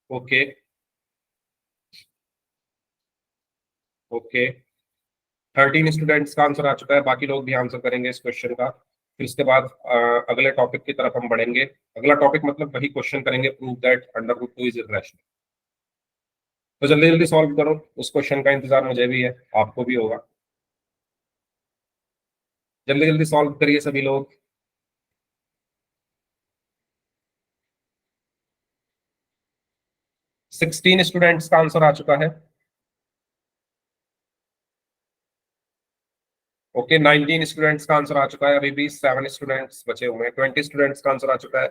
ओके ओके, 13 स्टूडेंट्स का आंसर आ चुका है, बाकी लोग भी आंसर करेंगे इस क्वेश्चन का। फिर इसके बाद अगले टॉपिक की तरफ हम बढ़ेंगे। अगला टॉपिक मतलब वही क्वेश्चन करेंगे, prove that under root 2 is irrational. तो जल्दी जल्दी सॉल्व करो, उस क्वेश्चन का इंतजार मुझे भी है, आपको भी होगा। जल्दी जल्दी सॉल्व करिए सभी लोग। 16 स्टूडेंट्स का आंसर आ चुका है। ओके, 19 स्टूडेंट्स का आंसर आ चुका है, अभी भी 7 स्टूडेंट्स बचे हुए हैं। 20 स्टूडेंट्स का आंसर आ चुका है,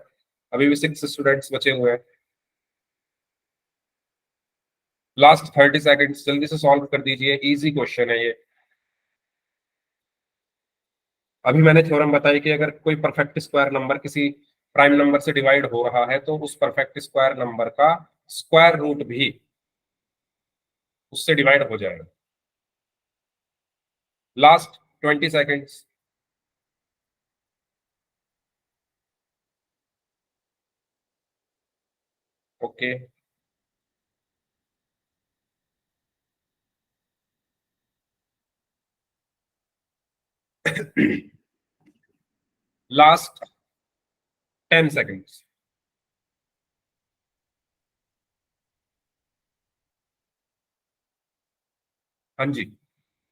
अभी भी 6 स्टूडेंट्स बचे हुए हैं। लास्ट 30 सेकंड्स, जल्दी से सॉल्व कर दीजिए, इजी क्वेश्चन है ये। अभी मैंने थ्योरम बताई कि अगर कोई परफेक्ट स्क्वायर नंबर किसी प्राइम नंबर से डिवाइड हो रहा है तो उस परफेक्ट स्क्वायर नंबर का स्क्वायर रूट भी उससे डिवाइड हो जाएगा। Last 20 seconds. Okay, last 10 seconds. हाँ जी,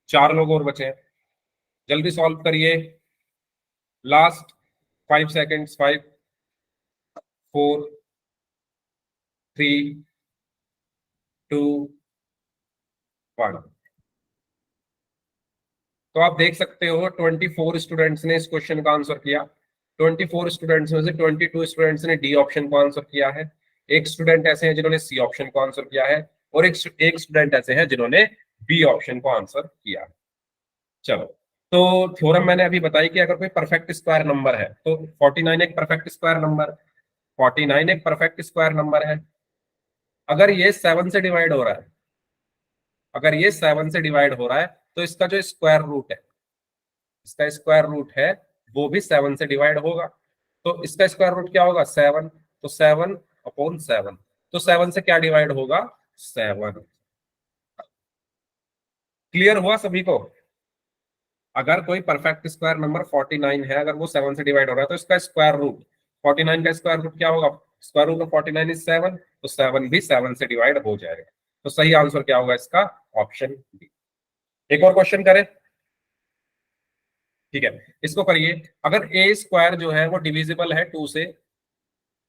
4 लोग और बचे हैं, जल्दी सॉल्व करिए। Last 5 seconds, 5 4 3 2 1। तो आप देख सकते हो 24 स्टूडेंट्स ने इस क्वेश्चन का आंसर किया। 24 स्टूडेंट्स में से 22 स्टूडेंट्स ने डी ऑप्शन को आंसर किया है, एक स्टूडेंट ऐसे हैं जिन्होंने सी ऑप्शन को आंसर किया है, और एक स्टूडेंट ऐसे हैं जिन्होंने बी ऑप्शन को आंसर किया है। चलो, तो थ्योरम मैंने अभी बताई कि अगर कोई परफेक्ट स्क्वायर नंबर है तो 49 एक परफेक्ट स्क्वायर नंबर, 49 एक परफेक्ट स्क्वायर नंबर है। अगर ये 7 से डिवाइड हो रहा है, अगर ये 7 से डिवाइड हो रहा है तो इसका जो स्क्वायर रूट है, इसका स्क्वायर रूट है वो भी 7 से डिवाइड होगा। तो इसका स्क्वायर रूट क्या होगा? 7। तो 7/7, तो 7 से क्या डिवाइड होगा? 7। क्लियर हुआ सभी को? अगर कोई परफेक्ट स्क्वायर नंबर 49 है, अगर वो 7 से डिवाइड हो रहा है तो इसका स्क्वायर रूट 49 का स्क्वायर रूट क्या होगा? स्क्वायर रूट ऑफ 49 इज 7, तो 7 भी 7 से डिवाइड हो जाएगा। तो सही आंसर क्या होगा इसका? Option B. एक और क्वेश्चन करें, ठीक है, इसको करिए। अगर ए स्क्वायर जो है वो डिविजिबल है 2 से,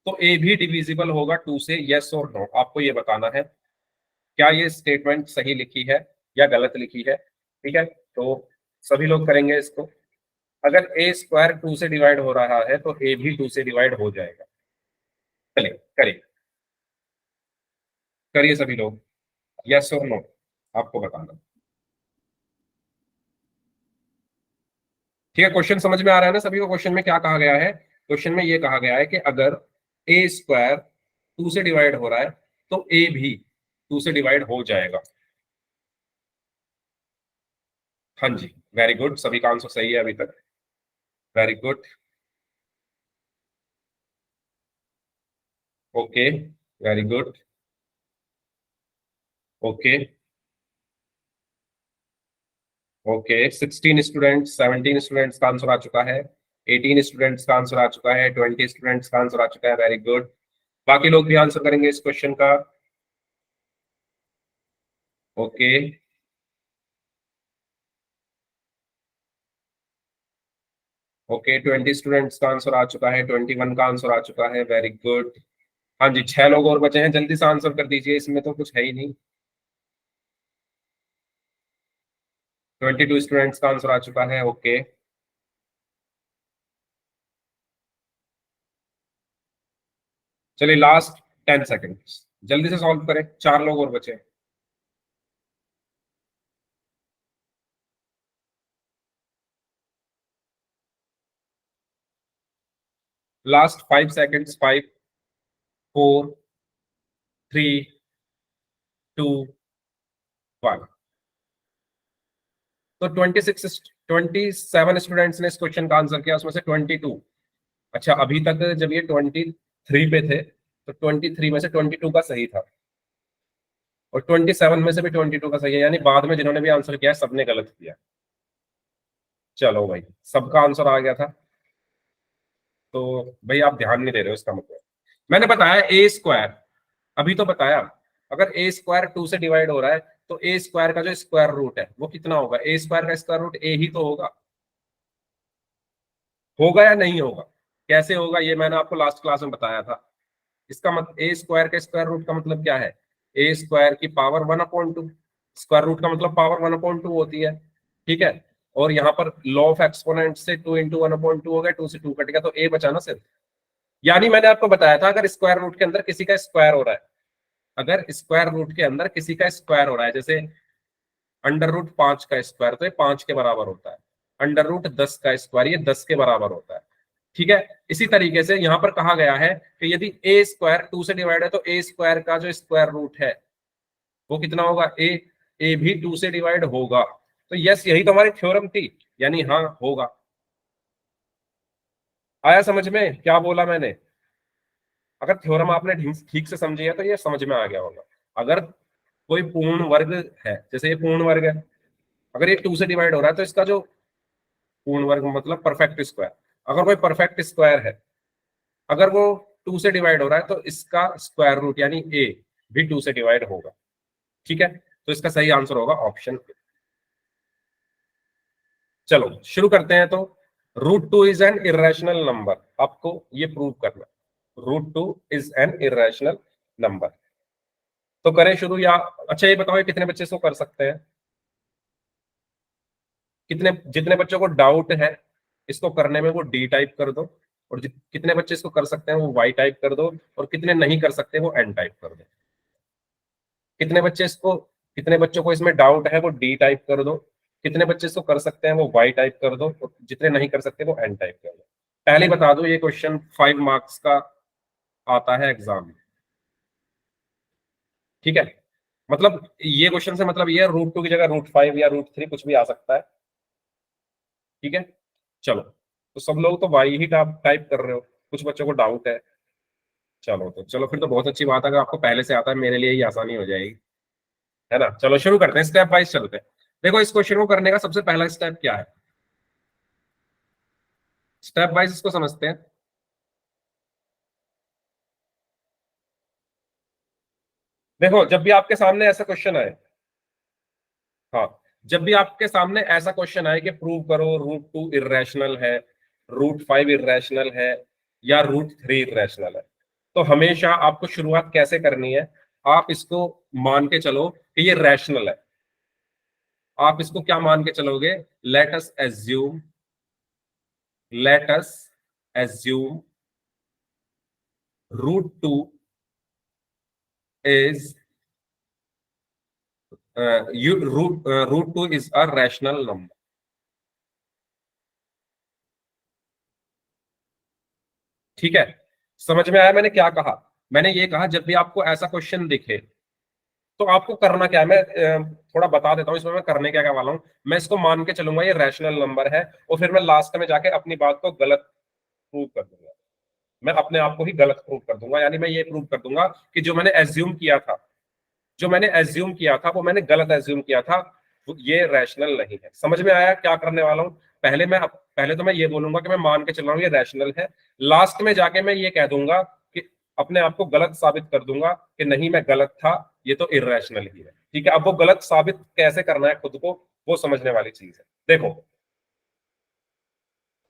तो ए भी डिविजिबल होगा 2 से, यस और नो, आपको ये बताना है क्या ये स्टेटमेंट सही लिखी है या गलत लिखी है। ठीक है, तो सभी लोग करेंगे इसको। अगर ए स्क्वायर 2 से डिवाइड हो रहा है तो ए भी 2 से डिवाइड हो जाएगा। चलिए करिए, करिए सभी लोग, यस और नो आपको बताना। ठीक है, क्वेश्चन समझ में आ रहा है ना सभी को? क्वेश्चन में क्या कहा गया है? क्वेश्चन में ये कहा गया है कि अगर ए स्क्वायर 2 से डिवाइड हो रहा है तो ए भी 2 से डिवाइड हो जाएगा। हाँ जी, वेरी गुड, सभी का आंसर सही है अभी तक, very good. Okay, very good. Okay okay, 16 students, 17 students का आंसर आ चुका है, 18 स्टूडेंट्स का आंसर आ चुका है, 20 स्टूडेंट्स का आंसर आ चुका है, वेरी गुड। बाकी लोग भी आंसर करेंगे इस क्वेश्चन का। ओके ओके, 20 स्टूडेंट्स का आंसर आ चुका है, 21 का आंसर आ चुका है, वेरी गुड। हाँ जी, 6 लोग और बचे हैं, जल्दी से आंसर कर दीजिए, इसमें तो कुछ है ही नहीं। 22 स्टूडेंट्स का आंसर आ चुका है, ओके। चलिए लास्ट 10 सेकेंड्स, जल्दी से सॉल्व करें, 4 लोग और बचे। Last 5 seconds, 5 4 3 2 1। तो 27 स्टूडेंट्स ने इस क्वेश्चन का आंसर किया, उसमें से 22। अच्छा, अभी तक जब ये 23 पे थे तो 23 में से 22 का सही था, और 27 में से भी 22 का सही है, यानी बाद में जिन्होंने भी आंसर किया सबने गलत किया। चलो भाई, सबका आंसर आ गया था, तो भाई आप ध्यान नहीं दे रहे हो इसका मतलब। मैंने बताया ए स्क्वायर, अभी तो बताया, अगर ए स्क्वायर 2 से डिवाइड हो रहा है तो ए स्क्वायर का जो स्क्वायर रूट है वो कितना होगा, ए स्क्वायर का स्क्वायर रूट ए ही तो होगा। होगा या नहीं होगा, कैसे होगा, ये मैंने आपको लास्ट क्लास में बताया था। इसका मतलब ए स्क्वायर का स्क्वायर रूट का मतलब क्या है, ए स्क्वायर की पावर 1/2, स्क्वायर रूट का मतलब पावर 1/2 होती है, ठीक है। और यहाँ पर लॉ ऑफ एक्सपोनेंट से 2 × 1/2 हो गया, 2 से 2 कट गया तो ए बचा ना सिर्फ। यानी मैंने आपको बताया था, अगर स्क्वायर रूट के अंदर किसी का स्क्वायर हो रहा है, अगर स्क्वायर रूट के अंदर किसी का स्क्वायर हो रहा है, जैसे √5 का स्क्वायर तो ये 5 के बराबर होता है, √10 का स्क्वायर ये 10 के बराबर होता है, ठीक है। इसी तरीके से यहां पर कहा गया है कि यदि ए स्क्वायर 2 से डिवाइड है तो ए स्क्वायर का जो स्क्वायर रूट है वो कितना होगा, ए भी 2 से डिवाइड होगा। तो यस, यही तो हमारी थ्योरम थी, यानी हाँ होगा। आया समझ में क्या बोला मैंने? अगर थ्योरम आपने ठीक से समझी है तो ये समझ में आ गया होगा। अगर कोई पूर्ण वर्ग है, जैसे ये पूर्ण वर्ग है, अगर ये 2 से डिवाइड हो रहा है तो इसका जो पूर्ण वर्ग मतलब परफेक्ट स्क्वायर, अगर कोई परफेक्ट स्क्वायर है, अगर वो 2 से डिवाइड हो रहा है तो इसका स्क्वायर रूट यानी ए भी 2 से डिवाइड होगा, ठीक है। तो इसका सही आंसर होगा ऑप्शन ए। चलो शुरू करते हैं। तो √2 इज एन इरेशनल नंबर, आपको ये प्रूव करना, √2 इज एन इरेशनल नंबर। तो करें शुरू या? अच्छा ये बताओ, कितने बच्चे इसको कर सकते हैं? कितने, जितने बच्चों को डाउट है इसको करने में वो डी टाइप कर दो, और कितने बच्चे इसको कर सकते हैं वो वाई टाइप कर दो, और कितने नहीं कर सकते वो एन टाइप कर दो। कितने बच्चों को इसमें डाउट है वो डी टाइप कर दो, कितने बच्चे इसको कर सकते हैं वो वाई टाइप कर दो, और जितने नहीं कर सकते वो एन टाइप कर दो। पहले ही बता दो, ये क्वेश्चन 5 मार्क्स का आता है एग्जाम में, ठीक है। मतलब ये क्वेश्चन से मतलब ये √2 की जगह √5 या √3 कुछ भी आ सकता है, ठीक है। चलो, तो सब लोग तो वाई ही टाइप कर रहे हो, कुछ बच्चों को डाउट है। चलो तो चलो, फिर तो बहुत अच्छी बात है, अगर आपको पहले से आता है मेरे लिए ही आसानी हो जाएगी, है ना। चलो शुरू करते हैं, स्टेप वाइज चलते हैं। देखो इस क्वेश्चन को करने का सबसे पहला स्टेप क्या है, स्टेप वाइज इसको समझते हैं। देखो जब भी आपके सामने ऐसा क्वेश्चन आए, हाँ, जब भी आपके सामने ऐसा क्वेश्चन आए कि प्रूव करो √2 इरेशनल है, √5 इरेशनल है, या √3 इरेशनल है, तो हमेशा आपको शुरुआत कैसे करनी है, आप इसको मान के चलो कि ये रैशनल है। आप इसको क्या मान के चलोगे, late us assume √2 is √2 is a rational number, ठीक है। समझ में आया मैंने क्या कहा? मैंने ये कहा जब भी आपको ऐसा क्वेश्चन दिखे तो आपको करना क्या है, मैं थोड़ा बता देता हूँ इसमें मैं करने क्या क्या वाला हूँ। मैं इसको मान के चलूंगा ये रैशनल नंबर है, और फिर मैं लास्ट में जाके अपनी बात को गलत प्रूव कर दूंगा। मैं अपने आप को ही गलत प्रूव कर दूंगा, यानी मैं ये प्रूव कर दूंगा कि जो मैंने एज्यूम किया था, जो मैंने एज्यूम किया था वो मैंने गलत एज्यूम किया था, ये रैशनल नहीं है। समझ में आया क्या करने वाला हूँ? पहले तो मैं ये बोलूंगा कि मैं मान के चल रहा हूँ ये रैशनल है, लास्ट में जाके मैं ये कह दूंगा कि अपने आप को गलत साबित कर दूंगा कि नहीं मैं गलत था, ये तो इरैशनल ही है। ठीक है, अब वो गलत साबित कैसे करना है खुद को, वो समझने वाली चीज है। देखो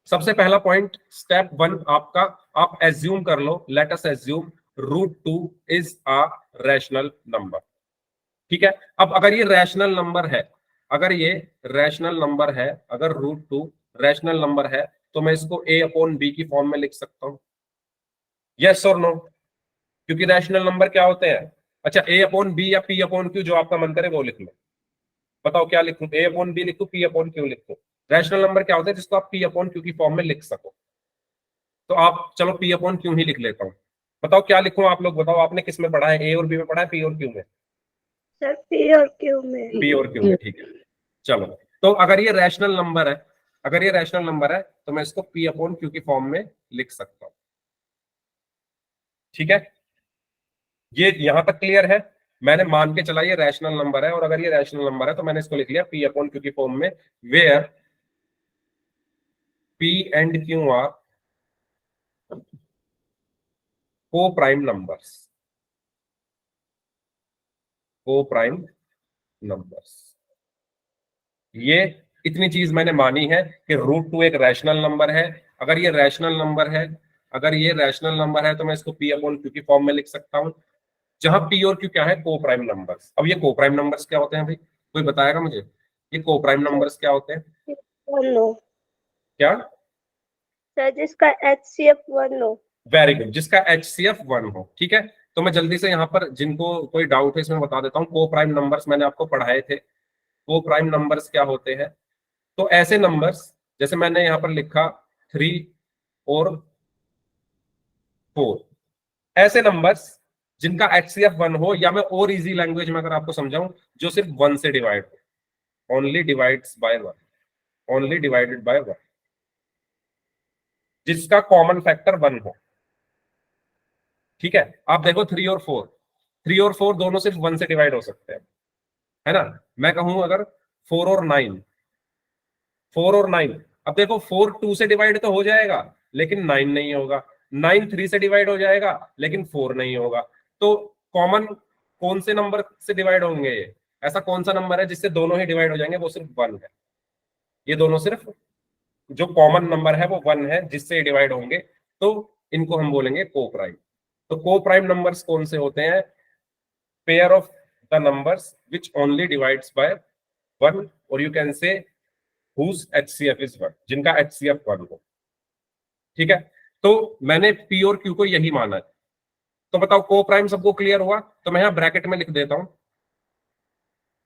सबसे पहला पॉइंट, स्टेप 1 आपका, आप एज्यूम कर लो, let us assume √2 is a rational number. ठीक है, अब अगर ये रैशनल नंबर है, अगर ये रैशनल नंबर है, अगर √2 रैशनल नंबर है, तो मैं इसको a/b की फॉर्म में लिख सकता हूं, यस और नो? क्योंकि रैशनल नंबर क्या होते हैं? अच्छा, a/b या p/q, जो आपका मन करे वो लिख लो। बताओ क्या लिखूं, a/b लिखूं, p/q लिखूं? रैशनल नंबर क्या होता है जिसको आप p/q की फॉर्म में लिख सको? तो आप चलो p/q ही लिख लेता हूं। बताओ क्या लिखूं, आप लोग बताओ, आपने किस में पढ़ा है, a और b में पढ़ा है, p और q में? सर पी और क्यू में। p और q में, ठीक है। चलो, तो अगर ये रैशनल नंबर है, अगर ये रैशनल नंबर है तो मैं इसको p/q की फॉर्म में लिख सकता हूं। ठीक है, ये यहां तक क्लियर है? मैंने मान के चला ये रैशनल नंबर है, और अगर ये रैशनल नंबर है तो मैंने इसको लिख लिया p/q की फॉर्म में, where p and q are coprime numbers, coprime numbers. ये इतनी चीज मैंने मानी है कि √2 एक रैशनल नंबर है। अगर ये रैशनल नंबर है, अगर ये रैशनल नंबर है तो मैं इसको p/q की फॉर्म में लिख सकता हूं, जहां p और q क्या है, को प्राइम नंबर्स। अब ये को प्राइम नंबर्स क्या होते हैं भाई, कोई बताएगा मुझे? ये को प्राइम नंबर्स क्या होते हैं? 1 हो क्या? सर, जिसका HCF 1 हो। वेरी गुड, जिसका HCF 1 हो। ठीक है, तो मैं जल्दी से यहाँ पर जिनको कोई डाउट है इसमें बता देता हूँ। को प्राइम नंबर्स मैंने आपको पढ़ाए थे, को प्राइम नंबर्स क्या होते हैं? तो ऐसे नंबर्स, जैसे मैंने यहाँ पर लिखा 3 और 4, ऐसे नंबर्स जिनका HCF 1 हो, या मैं और इजी लैंग्वेज में अगर आपको समझाऊं, जो सिर्फ 1 से डिवाइड हो, only divides by 1, only divided by 1, जिसका कॉमन फैक्टर 1 हो। ठीक है, आप देखो 3 और 4 दोनों सिर्फ 1 से डिवाइड हो सकते हैं, है ना? मैं कहूं अगर 4 और 9, 4 और 9, अब देखो 4 2 से डिवाइड तो हो जाएगा लेकिन 9 नहीं होगा, 9 3 से डिवाइड हो जाएगा लेकिन 4 नहीं होगा। तो कॉमन कौन से नंबर से डिवाइड होंगे ये? ऐसा कौन सा नंबर है जिससे दोनों ही डिवाइड हो जाएंगे? वो सिर्फ 1 है। ये दोनों सिर्फ, जो कॉमन नंबर है वो 1 है जिससे डिवाइड होंगे, तो इनको हम बोलेंगे को प्राइम। तो को प्राइम नंबर्स कौन से होते हैं? Pair of the numbers which only divides by 1, और you can say whose HCF is 1, जिनका HCF 1 हो। ठीक है, तो मैंने P और Q को यही माना है। तो बताओ को प्राइम सबको क्लियर हुआ? तो मैं यहां ब्रैकेट में लिख देता हूं,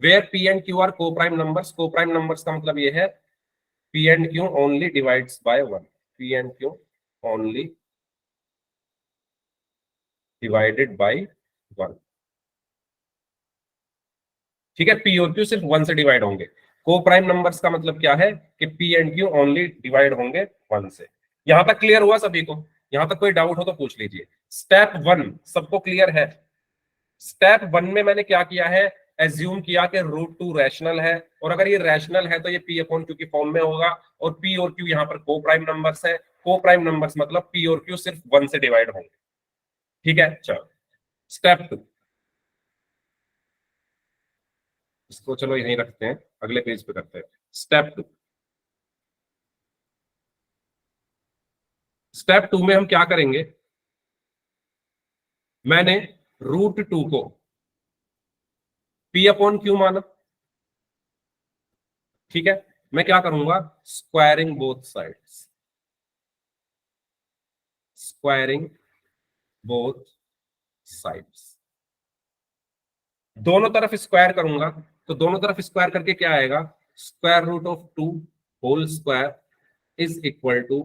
where P and Q are coprime numbers. Coprime numbers का मतलब ये है P and Q only divides by 1, P and Q only divided by 1। ठीक है, P और Q सिर्फ 1 से डिवाइड होंगे। को प्राइम नंबर्स का मतलब क्या है कि P and Q only divide होंगे 1 से। यहां तक क्लियर हुआ सभी को? यहां तक कोई डाउट हो तो पूछ लीजिए। स्टेप 1 सबको क्लियर है? स्टेप 1 में मैंने क्या किया है, एज्यूम किया कि √2 रैशनल है, और अगर ये रैशनल है तो ये p/q की फॉर्म में होगा, और p और q यहाँ पर को प्राइम नंबर्स है। को प्राइम नंबर्स मतलब p और q सिर्फ 1 से डिवाइड होंगे। ठीक है, चलो स्टेप 2, इसको चलो यहीं रखते हैं, अगले पेज पे करते हैं। स्टेप 2, स्टेप 2 में हम क्या करेंगे, मैंने √2 को p/q माना। ठीक है, मैं क्या करूंगा, squaring both sides, squaring both sides, दोनों तरफ स्क्वायर करूंगा। तो दोनों तरफ स्क्वायर करके क्या आएगा, √2 whole square is equal to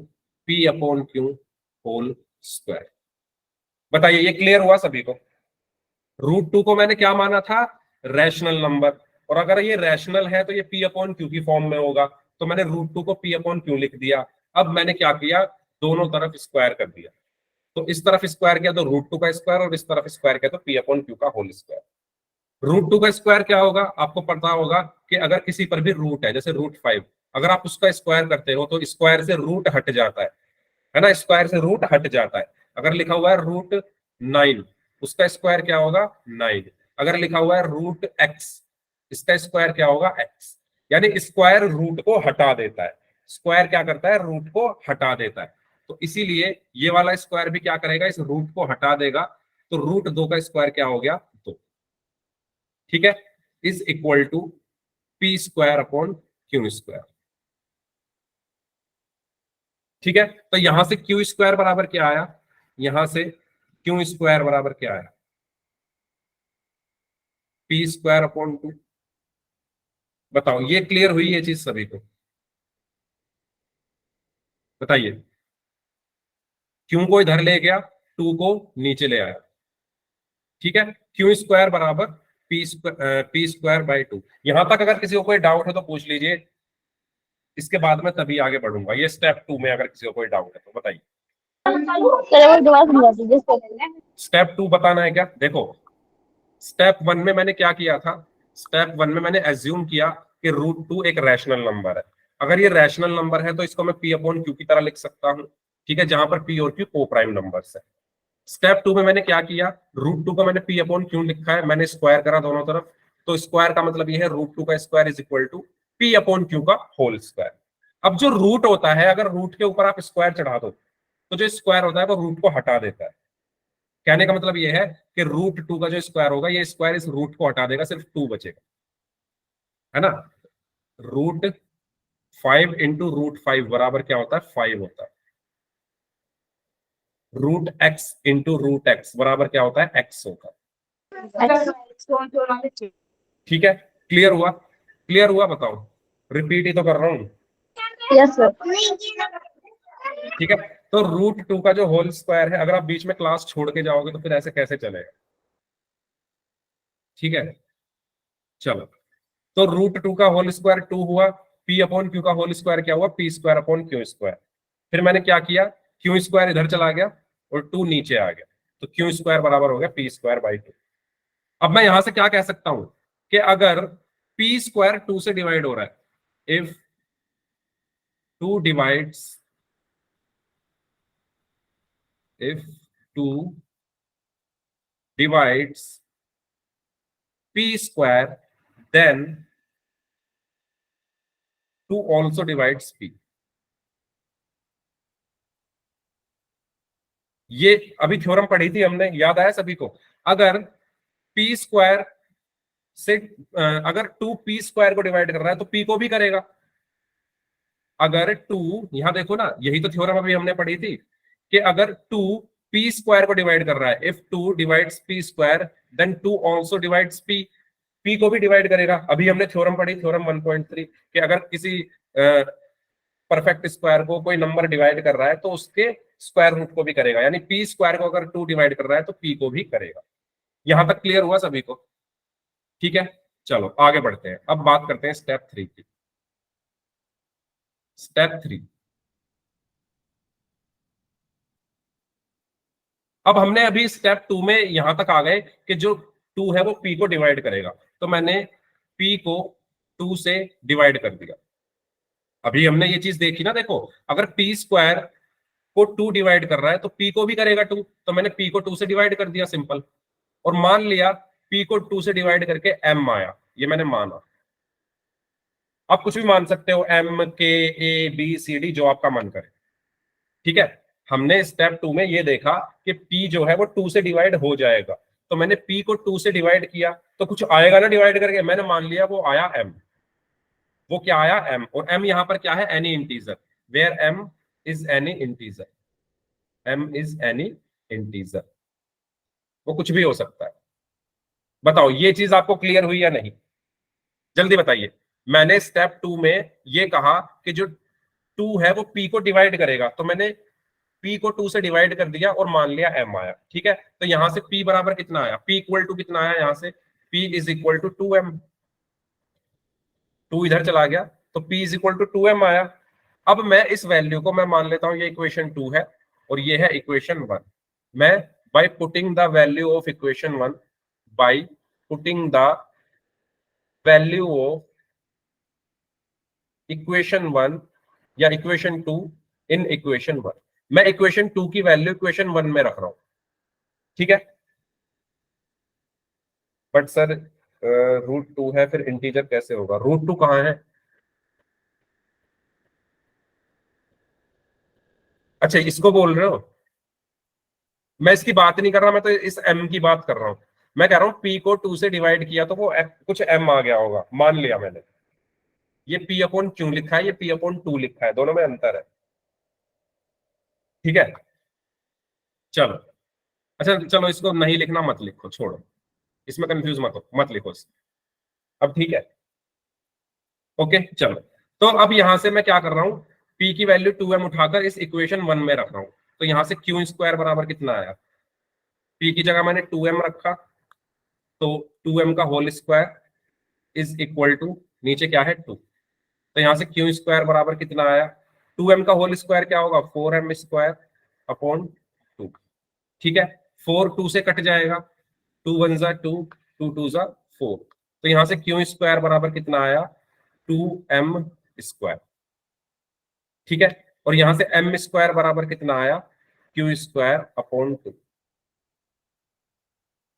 p/q whole square. बताइए ये क्लियर हुआ सभी को? रूट टू को मैंने क्या माना था? रैशनल नंबर, और अगर ये रैशनल है तो ये पी अपॉन क्यू की फॉर्म में होगा, तो मैंने रूट टू को पी अपॉन क्यू लिख दिया। अब मैंने क्या किया, दोनों तरफ स्क्वायर कर दिया, तो इस तरफ स्क्वायर किया तो रूट टू का स्क्वायर, और इस तरफ स्क्वायर किया तो पी अपॉन क्यू का होल स्क्वायर। रूट टू का स्क्वायर क्या होगा, आपको पता होगा कि अगर किसी पर भी रूट है, जैसे रूट 5, अगर आप उसका स्क्वायर करते हो तो स्क्वायर से रूट हट जाता है ना, स्क्वायर से रूट हट जाता है। अगर लिखा हुआ है रूट 9, उसका स्क्वायर क्या होगा, 9। अगर लिखा हुआ है रूट एक्स, इसका स्क्वायर क्या होगा, एक्स। यानी स्क्वायर रूट को हटा देता है, स्क्वायर क्या करता है, रूट को हटा देता है। तो इसीलिए ये वाला स्क्वायर भी क्या करेगा, इस रूट को हटा देगा, तो रूट 2 का स्क्वायर क्या हो गया, 2। ठीक है, is equal to P square upon Q square. ठीक है, तो यहां से क्यू स्क्वायर बराबर क्या आया, यहां से क्यू स्क्वायर बराबर क्या आया, पी स्क्वायर अपॉन 2। बताओ ये क्लियर हुई ये चीज सभी को? बताइए, क्यू को इधर ले गया, 2 को नीचे ले आया। ठीक है, क्यू स्क्वायर बराबर पी स्क्वायर बाई 2। यहां तक अगर किसी को कोई डाउट है तो पूछ लीजिए, इसके बाद में तभी आगे बढ़ूंगा। ये स्टेप 2 में अगर किसी को कोई डाउट है तो बताइए। स्टेप 2 बताना है क्या? देखो, स्टेप 1 में मैंने क्या किया था, स्टेप 1 में मैंने एज्यूम किया कि रूट 2 एक रैशनल नंबर है। अगर ये रैशनल नंबर है तो इसको मैं पी अपॉन क्यू की तरह लिख सकता हूं। ठीक है, जहां पर पी और क्यू को प्राइम नंबर्स है। स्टेप 2 में मैंने क्या किया, रूट 2 को मैंने पी अपॉन क्यू लिखा है, मैंने स्क्वायर करा दोनों तरफ, तो स्क्वायर का मतलब ये है रूट 2 का square is equal to P upon Q का होल स्क्वायर। अब जो रूट होता है, अगर रूट के ऊपर आप स्क्वायर चढ़ा दो तो जो स्क्वायर होता है वो रूट को हटा देता है। कहने का मतलब ये है कि रूट 2 का जो स्क्वायर होगा, ये स्क्वायर इस रूट को हटा देगा, सिर्फ 2 बचेगा, है ना। रूट 5 इंटू रूट 5 बराबर क्या होता है, 5 होता है। Root X into root X बराबर क्या होता है, एक्स होता है। ठीक है, क्लियर हुआ? क्लियर हुआ? बताओ, रिपीट ही तो कर रहा हूं। Yes sir. ठीक है, तो रूट 2 का जो होल स्क्वायर है, अगर आप बीच में क्लास छोड़ के जाओगे तो फिर ऐसे कैसे चलेगा? ठीक है, चलो, तो रूट 2 का होल स्क्वायर 2 हुआ, पी अपॉन क्यू का होल स्क्वायर क्या हुआ, P square upon Q square. फिर मैंने क्या किया, क्यू स्क्वायर इधर चला गया और 2 नीचे आ गया, तो क्यू स्क्वायर बराबर हो गया पी स्क्वायर बाई 2। अब मैं यहां से क्या कह सकता हूं कि अगर पी स्क्वायर 2 से डिवाइड हो रहा है, if 2 divides, if 2 divides p square, then 2 also divides p। ये अभी थ्योरम पढ़ी थी हमने, याद आया सभी को? अगर p स्क्वायर से अगर 2 p स्क्वायर को डिवाइड कर रहा है तो p को भी करेगा। अगर 2, यहां देखो ना, यही तो थ्योरम अभी हमने पढ़ी थी कि अगर 2 p स्क्वायर को डिवाइड कर रहा है, if 2 divides p square then 2 also divides p, p को भी डिवाइड करेगा। अभी हमने थ्योरम पढ़ी, थ्योरम 1.3, कि अगर किसी परफेक्ट स्क्वायर को कोई नंबर डिवाइड कर रहा है तो उसके स्क्वायर रूट को भी करेगा, यानी p स्क्वायर को अगर 2 डिवाइड कर रहा है तो p को भी करेगा। यहां तक क्लियर हुआ सभी को? ठीक है, चलो आगे बढ़ते हैं, अब बात करते हैं स्टेप 3 की। स्टेप 3, अब हमने अभी स्टेप 2 में यहां तक आ गए कि जो 2 है वो p को डिवाइड करेगा, तो मैंने p को 2 से डिवाइड कर दिया। अभी हमने ये चीज देखी ना, देखो, अगर p स्क्वायर को 2 डिवाइड कर रहा है तो p को भी करेगा 2, तो मैंने p को 2 से डिवाइड कर दिया, सिंपल। और मान लिया p को 2 से डिवाइड करके m आया, ये मैंने माना। आप कुछ भी मान सकते हो, m k a b c d, जो आपका मन करे। ठीक है, हमने स्टेप 2 में ये देखा कि p जो है वो 2 से डिवाइड हो जाएगा, तो मैंने p को 2 से डिवाइड किया तो कुछ आएगा ना डिवाइड करके, मैंने मान लिया वो आया m। वो क्या आया, m, और m यहां पर क्या है, any integer, where m is any integer, m is any integer, वो कुछ भी हो सकता है। बताओ ये चीज आपको क्लियर हुई या नहीं? जल्दी बताइए। मैंने स्टेप 2 में ये कहा कि जो 2 है वो p को डिवाइड करेगा, तो मैंने P को 2 से डिवाइड कर दिया और मान लिया M आया, ठीक है। तो यहां से P बराबर कितना आया, P इक्वल टू कितना आया, यहां से P is equal to 2M, 2 इधर चला गया तो P is equal to 2M आया। अब मैं इस वैल्यू को मैं मान लेता हूं ये इक्वेशन 2 है और ये है इक्वेशन 1। मैं by putting the value of equation 1, by putting the value of equation 1 या इक्वेशन 2 इन इक्वेशन 1, मैं इक्वेशन 2 की वैल्यू इक्वेशन 1 में रख रहा हूं, ठीक है। बट सर √2 है, फिर इंटीजर कैसे होगा, √2 कहां है? अच्छा इसको बोल रहे हो, मैं इसकी बात नहीं कर रहा, मैं तो इस m की बात कर रहा हूं। मैं कह रहा हूं p को 2 से डिवाइड किया तो वो कुछ m आ गया होगा, मान लिया मैंने। ये p अपॉन क्यों लिखा है, ये p अपॉन 2 लिखा है, दोनों में अंतर है, ठीक है। चलो अच्छा चलो इसको नहीं लिखना, मत लिखो, छोड़ो, इसमें कंफ्यूज मत लिखो अब, ठीक है। ओके चलो, तो अब यहां से मैं क्या कर रहा हूं, p की वैल्यू 2m उठाकर इस इक्वेशन 1 में रख रहा हूं। तो यहां से क्यू स्क्वायर बराबर कितना आया, p की जगह मैंने 2m रखा तो 2m का whole square is equal to, नीचे क्या है 2, तो यहां से क्यू स्क्वायर बराबर कितना आया, 2m का होल स्क्वायर क्या होगा, 4m स्क्वायर अपॉन 2, ठीक है। 4 2 से कट जाएगा, 2 1 जा 2, 2 2 जा 4, तो यहां से क्यू स्क्वायर बराबर कितना आया, 2m स्क्वायर, ठीक है। और यहां से m स्क्वायर बराबर कितना आया, क्यू स्क्वायर अपॉन 2।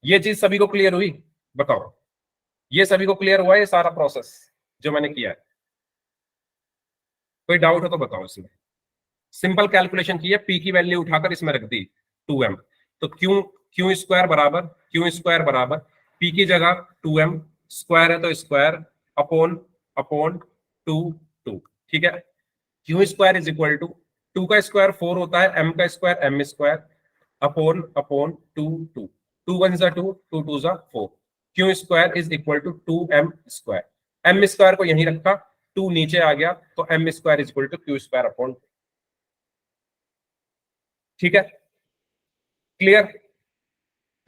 ये चीज सभी को क्लियर हुई, बताओ, ये सभी को क्लियर हुआ ये सारा प्रोसेस जो मैंने किया है? कोई डाउट हो तो बताओ इसमें। सिंपल कैलकुलेशन की है, p की वैल्यू उठाकर इसमें रख दी 2m, तो क्यू स्क्वायर बराबर p की जगह 2m, स्क्वायर है तो स्क्वायर अपॉन अपॉन 2 2, ठीक है। Q square is equal to 2 का स्क्वायर 4 होता है, m का square m square upon upon 2 2, 2 1 जा 2, 2 2 जा 4, Q square is equal to 2m square, m square को यहीं रखा, 2 नीचे आ गया तो m square is equal to Q square upon, ठीक है। क्लियर,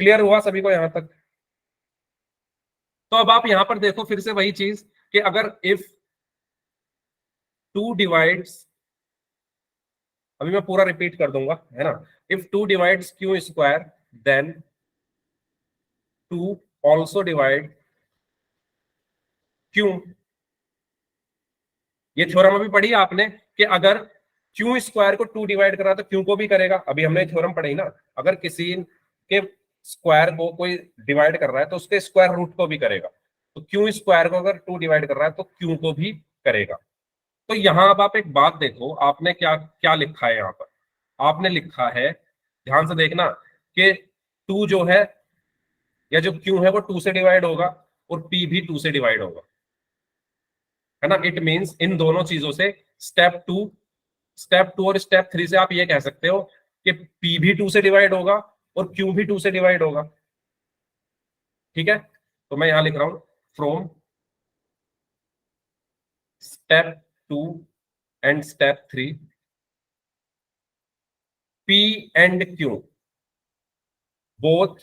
क्लियर हुआ सभी को यहां तक? तो अब आप यहां पर देखो फिर से वही चीज कि अगर इफ 2 डिवाइड्स, अभी मैं पूरा रिपीट कर दूंगा, है ना, if 2 divides Q square then 2 also divide Q. ये थ्योरम अभी पढ़ी आपने कि अगर क्यू स्क्वायर को 2 डिवाइड करा तो क्यू को भी करेगा, अभी हमने थ्योरम पढ़ी ना, अगर किसी के स्क्वायर को कोई डिवाइड कर रहा है तो उसके स्क्वायर रूट को भी करेगा, तो क्यू स्क्वायर को अगर 2 डिवाइड कर रहा है तो क्यू को भी करेगा। तो यहां अब आप एक बात देखो, आपने क्या क्या लिखा है, यहां पर आपने लिखा है, ध्यान से देखना, कि 2 जो है या जो क्यू है वो 2 से डिवाइड होगा और p भी 2 से डिवाइड होगा, है ना। इट मींस इन दोनों चीजों से स्टेप 2 और स्टेप 3 से आप ये कह सकते हो कि p भी 2 से डिवाइड होगा और q भी 2 से डिवाइड होगा, ठीक है। तो मैं यहां लिख रहा हूं from step 2 and step 3 p and q both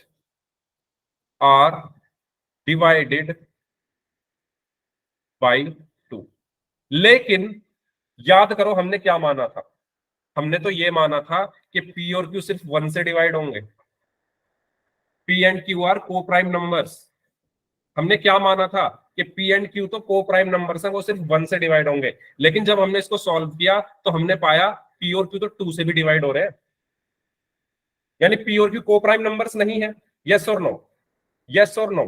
are divided by 2। लेकिन याद करो हमने क्या माना था, हमने तो ये माना था कि p और q सिर्फ 1 से डिवाइड होंगे, p and q are coprime numbers. हमने क्या माना था कि p एंड q तो को प्राइम नंबर्स हैं, वो सिर्फ 1 से डिवाइड होंगे। लेकिन जब हमने इसको सॉल्व किया तो हमने पाया p और q तो 2 से भी डिवाइड हो रहे हैं, यानी p और q को प्राइम नंबर्स नहीं है। यस और नो, यस और नो,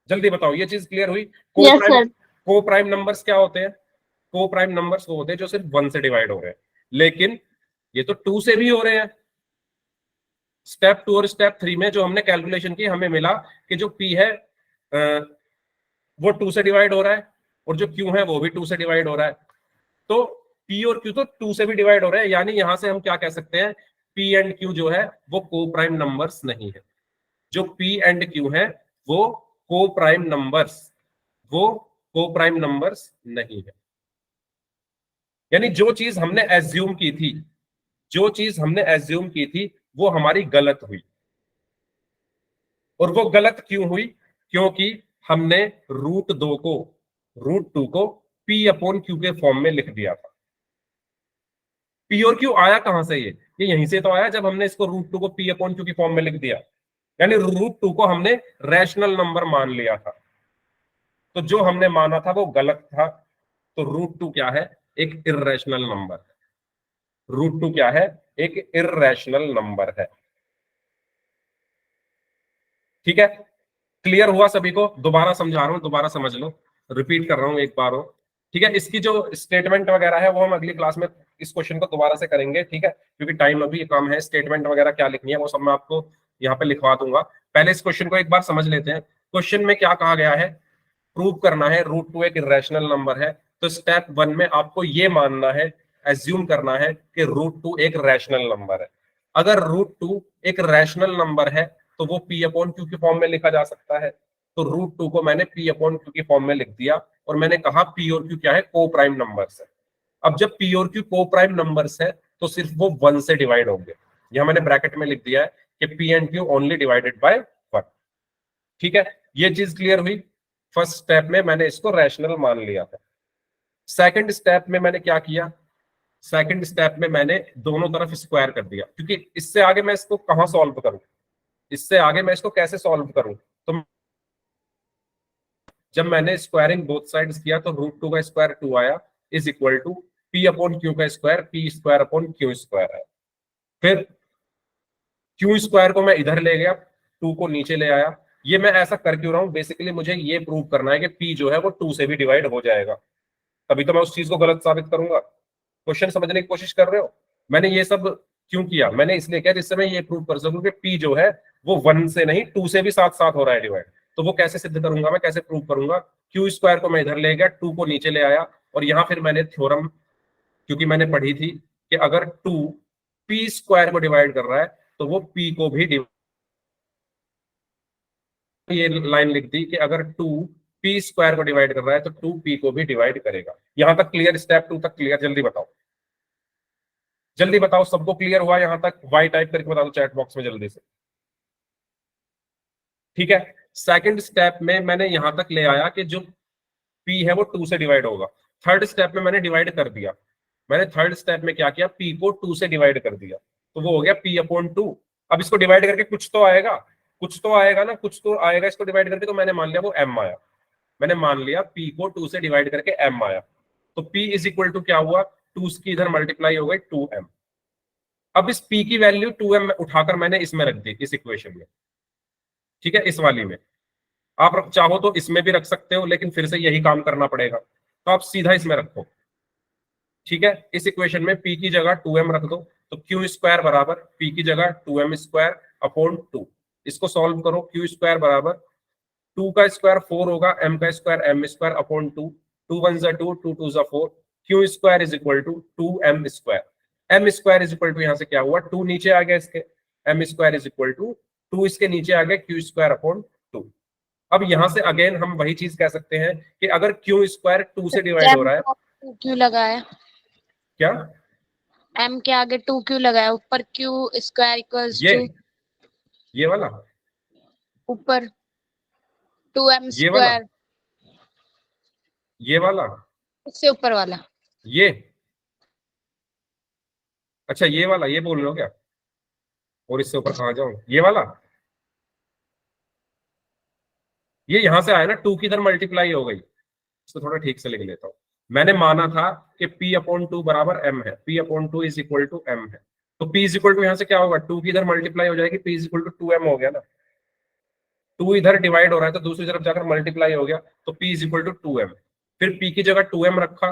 जल्दी बताओ, ये चीज क्लियर हुई? को प्राइम नंबर्स क्या होते हैं? को प्राइम नंबर्स वो होते हैं जो सिर्फ 1 से डिवाइड हो रहे हैं, लेकिन ये तो 2 से भी हो रहे हैं। स्टेप 2 और स्टेप 3 में जो हमने कैलकुलेशन की हमें मिला कि जो p है वो 2 से डिवाइड हो रहा है और जो q है वो भी 2 से डिवाइड हो रहा है। तो p और q तो 2 से भी डिवाइड हो रहे हैं, यानी यहां से हम क्या कह सकते हैं, p एंड q जो है वो को प्राइम नंबर्स नहीं है। जो p एंड q है वो को प्राइम नंबर्स, वो को प्राइम नंबर्स नहीं है। यानी जो चीज हमने एज्यूम की थी जो चीज हमने एज्यूम की थी वो हमारी गलत हुई। और वो गलत क्यों हुई? क्योंकि हमने रूट टू को पी अपॉन क्यू के फॉर्म में लिख दिया था। पी और क्यू आया कहां से? ये यहीं से तो आया जब हमने इसको रूट टू को पी अपॉन क्यू की फॉर्म में लिख दिया, यानी रूट टू को हमने रैशनल नंबर मान लिया था। तो जो हमने माना था वो गलत था। तो रूट टू क्या है? एक इर्रेशनल नंबर। रूट टू क्या है? एक इर्रेशनल नंबर है। ठीक है, क्लियर हुआ सभी को? दोबारा समझा रहा हूं, दोबारा समझ लो, रिपीट कर रहा हूं एक बार और। ठीक है, इसकी जो स्टेटमेंट वगैरह है वो हम अगली क्लास में इस क्वेश्चन को दोबारा से करेंगे। ठीक है, क्योंकि टाइम अभी कम है। स्टेटमेंट वगैरह क्या लिखनी है वो सब मैं आपको यहाँ पे लिखवा दूंगा। पहले इस क्वेश्चन को एक बार समझ लेते हैं। क्वेश्चन में क्या कहा गया है? प्रूव करना है रूट टू एक इरेशनल नंबर है। तो स्टेप 1 में आपको ये मानना है, एज्यूम करना है कि रूट टू एक रैशनल नंबर है। अगर रूट टू एक रैशनल नंबर है तो वो पी अपॉन क्यू की फॉर्म में लिखा जा सकता है। तो रूट टू को मैंने पी अपॉन क्यू की फॉर्म में लिख दिया और मैंने कहा पी और क्यू क्या है? को प्राइम नंबर्स है। अब जब पी और क्यू को प्राइम नंबर्स है तो सिर्फ वो 1 से डिवाइड होंगे। यहां मैंने ब्रैकेट में लिख दिया है कि P and Q only divided by 1। ठीक है, ये चीज क्लियर हुई। फर्स्ट स्टेप में मैंने इसको रैशनल मान लिया था। सेकंड स्टेप में मैंने क्या किया? सेकंड स्टेप में मैंने दोनों तरफ स्क्वायर कर दिया, क्योंकि इससे आगे मैं इसको कहां सॉल्व करूं? इससे आगे मैं इसको कैसे सॉल्व करूं? तो जब मैंने स्क्वायरिंग बोथ साइड्स किया तो रूट टू का स्क्वायर 2 आया is equal to P upon Q का square, p square upon Q square है। फिर क्यू स्क्वायर को मैं इधर ले गया, 2 को नीचे ले आया। ये मैं ऐसा कर क्यों रहा हूं? बेसिकली मुझे ये प्रूव करना है कि पी जो है वो 2 से भी डिवाइड हो जाएगा, तभी तो मैं उस चीज को गलत साबित करूंगा। क्वेश्चन समझने की कोशिश कर रहे हो? मैंने ये सब क्यों किया? मैंने इसलिए किया जिससे मैं ये प्रूव कर सकूं कि पी जो है वो 1 से नहीं 2 से भी साथ साथ हो रहा है डिवाइड। तो वो कैसे सिद्ध करूंगा मैं, कैसे प्रूव करूंगा? क्यू स्क्वायर को मैं इधर ले गया, 2 को नीचे ले आया और यहां फिर मैंने थ्योरम, क्योंकि मैंने पढ़ी थी कि अगर 2 पी स्क्वायर को डिवाइड कर रहा है तो वो पी को भी ये लाइन लिख दी कि अगर 2 पी स्क्वायर को डिवाइड कर रहा है तो 2 पी को भी डिवाइड करेगा। यहां तक क्लियर? स्टेप 2 तक क्लियर? जल्दी बताओ, जल्दी बताओ, सबको क्लियर हुआ यहां तक? वाई टाइप करके बता दो चैट बॉक्स में जल्दी से। ठीक है, सेकंड स्टेप में मैंने यहां तक ले आया कि जो पी है वो 2 से डिवाइड होगा। थर्ड स्टेप में मैंने डिवाइड कर दिया। मैंने थर्ड स्टेप में क्या किया? पी को 2 से डिवाइड कर दिया, तो वो हो गया पी अपॉन 2। अब इसको डिवाइड करके कुछ तो आएगा, कुछ तो आएगा ना, कुछ तो आएगा इसको डिवाइड करके। तो मैंने मान लिया वो एम आया। मैंने मान लिया पी को 2 से डिवाइड करके एम आया। तो पी इज इक्वल टू क्या हुआ? 2 की इधर मल्टीप्लाई हो गई 2m। अब इस पी की वैल्यू 2m उठाकर मैंने इसमें रख दी, इस इक्वेशन में। ठीक है, इस वाली में। आप चाहो तो इसमें भी रख सकते हो, लेकिन फिर से यही काम करना पड़ेगा, तो आप सीधा इसमें रखो। ठीक है, इस इक्वेशन में p की जगह 2m रख दो, तो क्यू स्क्वायर बराबर p की जगह 2m स्क्वायर अपॉन 2। इसको सॉल्व करो। क्यू स्क्वायर बराबर 2 का स्क्वायर 4 होगा, m का स्क्वायर m स्क्वायर अपॉन 2, 2 1 जा 2, 2 2 जा 4। Q square is equal to 2m square. m square is equal to यहां से क्या हुआ? 2 नीचे आ गया इसके, m square is equal to 2 इसके नीचे आ गया क्यू स्क्वायर अपॉन 2। अब यहां से अगेन हम वही चीज कह सकते हैं कि अगर क्यू स्क्वायर 2 से डिवाइड हो रहा है, टू क्यों लगाया? क्या m के आगे 2 क्यों लगाया? ऊपर क्यू स्क्वायर इक्वल्स टू ये वाला, ऊपर 2m ये वाला, स्क्वायर, ये वाला, उससे ऊपर वाला। ये अच्छा ये वाला, ये बोल रहे हो क्या? और इससे ऊपर कहां जाऊं? ये वाला, ये यहां से आया ना, 2 की इधर मल्टीप्लाई हो गई। इसको थोड़ा ठीक से लिख लेता हूं। मैंने माना था कि p अपॉन 2 बराबर m है, p upon 2 is equal to m है। तो p इज इक्वल टू यहां से क्या होगा? 2 की इधर मल्टीप्लाई हो जाएगी, p is equal to 2m हो गया ना। 2 इधर डिवाइड हो रहा है तो दूसरी तरफ जाकर मल्टीप्लाई हो गया, तो p is equal to 2m। फिर p की जगह 2m रखा,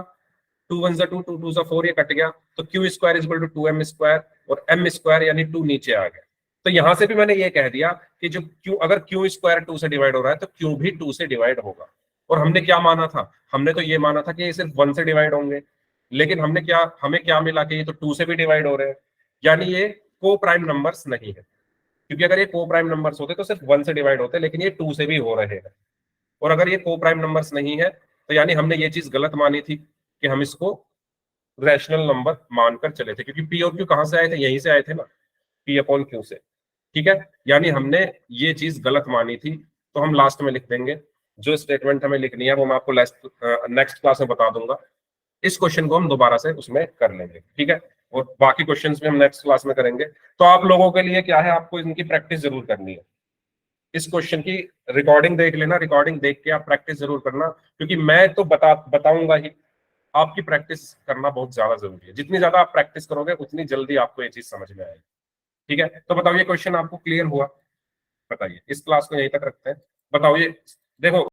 2 1 जा 2, 2 2 जा 4, ये कट गया, तो Q square is equal to 2m square और m स्क्वायर यानी 2 नीचे आ गया। तो यहां से भी मैंने ये कह दिया कि जो क्यू, अगर क्यू स्क्वायर 2 से डिवाइड हो रहा है तो क्यू भी 2 से डिवाइड होगा। और हमने क्या माना था? हमने तो ये माना था कि ये सिर्फ 1 से डिवाइड होंगे, लेकिन हमें क्या मिला कि ये तो 2 से भी डिवाइड हो रहे हैं, यानी ये को प्राइम नंबर्स नहीं है। क्योंकि अगर ये को प्राइम नंबर्स होते तो सिर्फ 1 से डिवाइड होते, लेकिन ये 2 से भी हो रहे हैं। और अगर ये को प्राइम नंबर्स नहीं है तो यानी हमने ये चीज गलत मानी थी कि हम इसको रैशनल नंबर मानकर चले थे, क्योंकि पी और क्यू कहां से आए थे, यहीं से आए थे ना, पी अपॉन क्यू से। ठीक है, यानी हमने ये चीज गलत मानी थी, तो हम लास्ट में लिख देंगे। जो स्टेटमेंट हमें लिखनी है वो मैं आपको नेक्स्ट क्लास में बता दूंगा। इस क्वेश्चन को हम दोबारा से उसमें कर लेंगे, ठीक है, और बाकी क्वेश्चंस भी हम नेक्स्ट क्लास में करेंगे। तो आप लोगों के लिए क्या है, आपको इनकी प्रैक्टिस जरूर करनी है। इस क्वेश्चन की रिकॉर्डिंग देख लेना, रिकॉर्डिंग देख के आप प्रैक्टिस जरूर करना, क्योंकि मैं तो बताऊंगा ही, आपकी प्रैक्टिस करना बहुत ज्यादा जरूरी है। जितनी ज्यादा आप प्रैक्टिस करोगे उतनी जल्दी आपको ये चीज समझ में आएगी। ठीक है, तो बताओ ये क्वेश्चन आपको क्लियर हुआ? बताइए, इस क्लास को यहीं तक रखते हैं। बताओ ये, देखो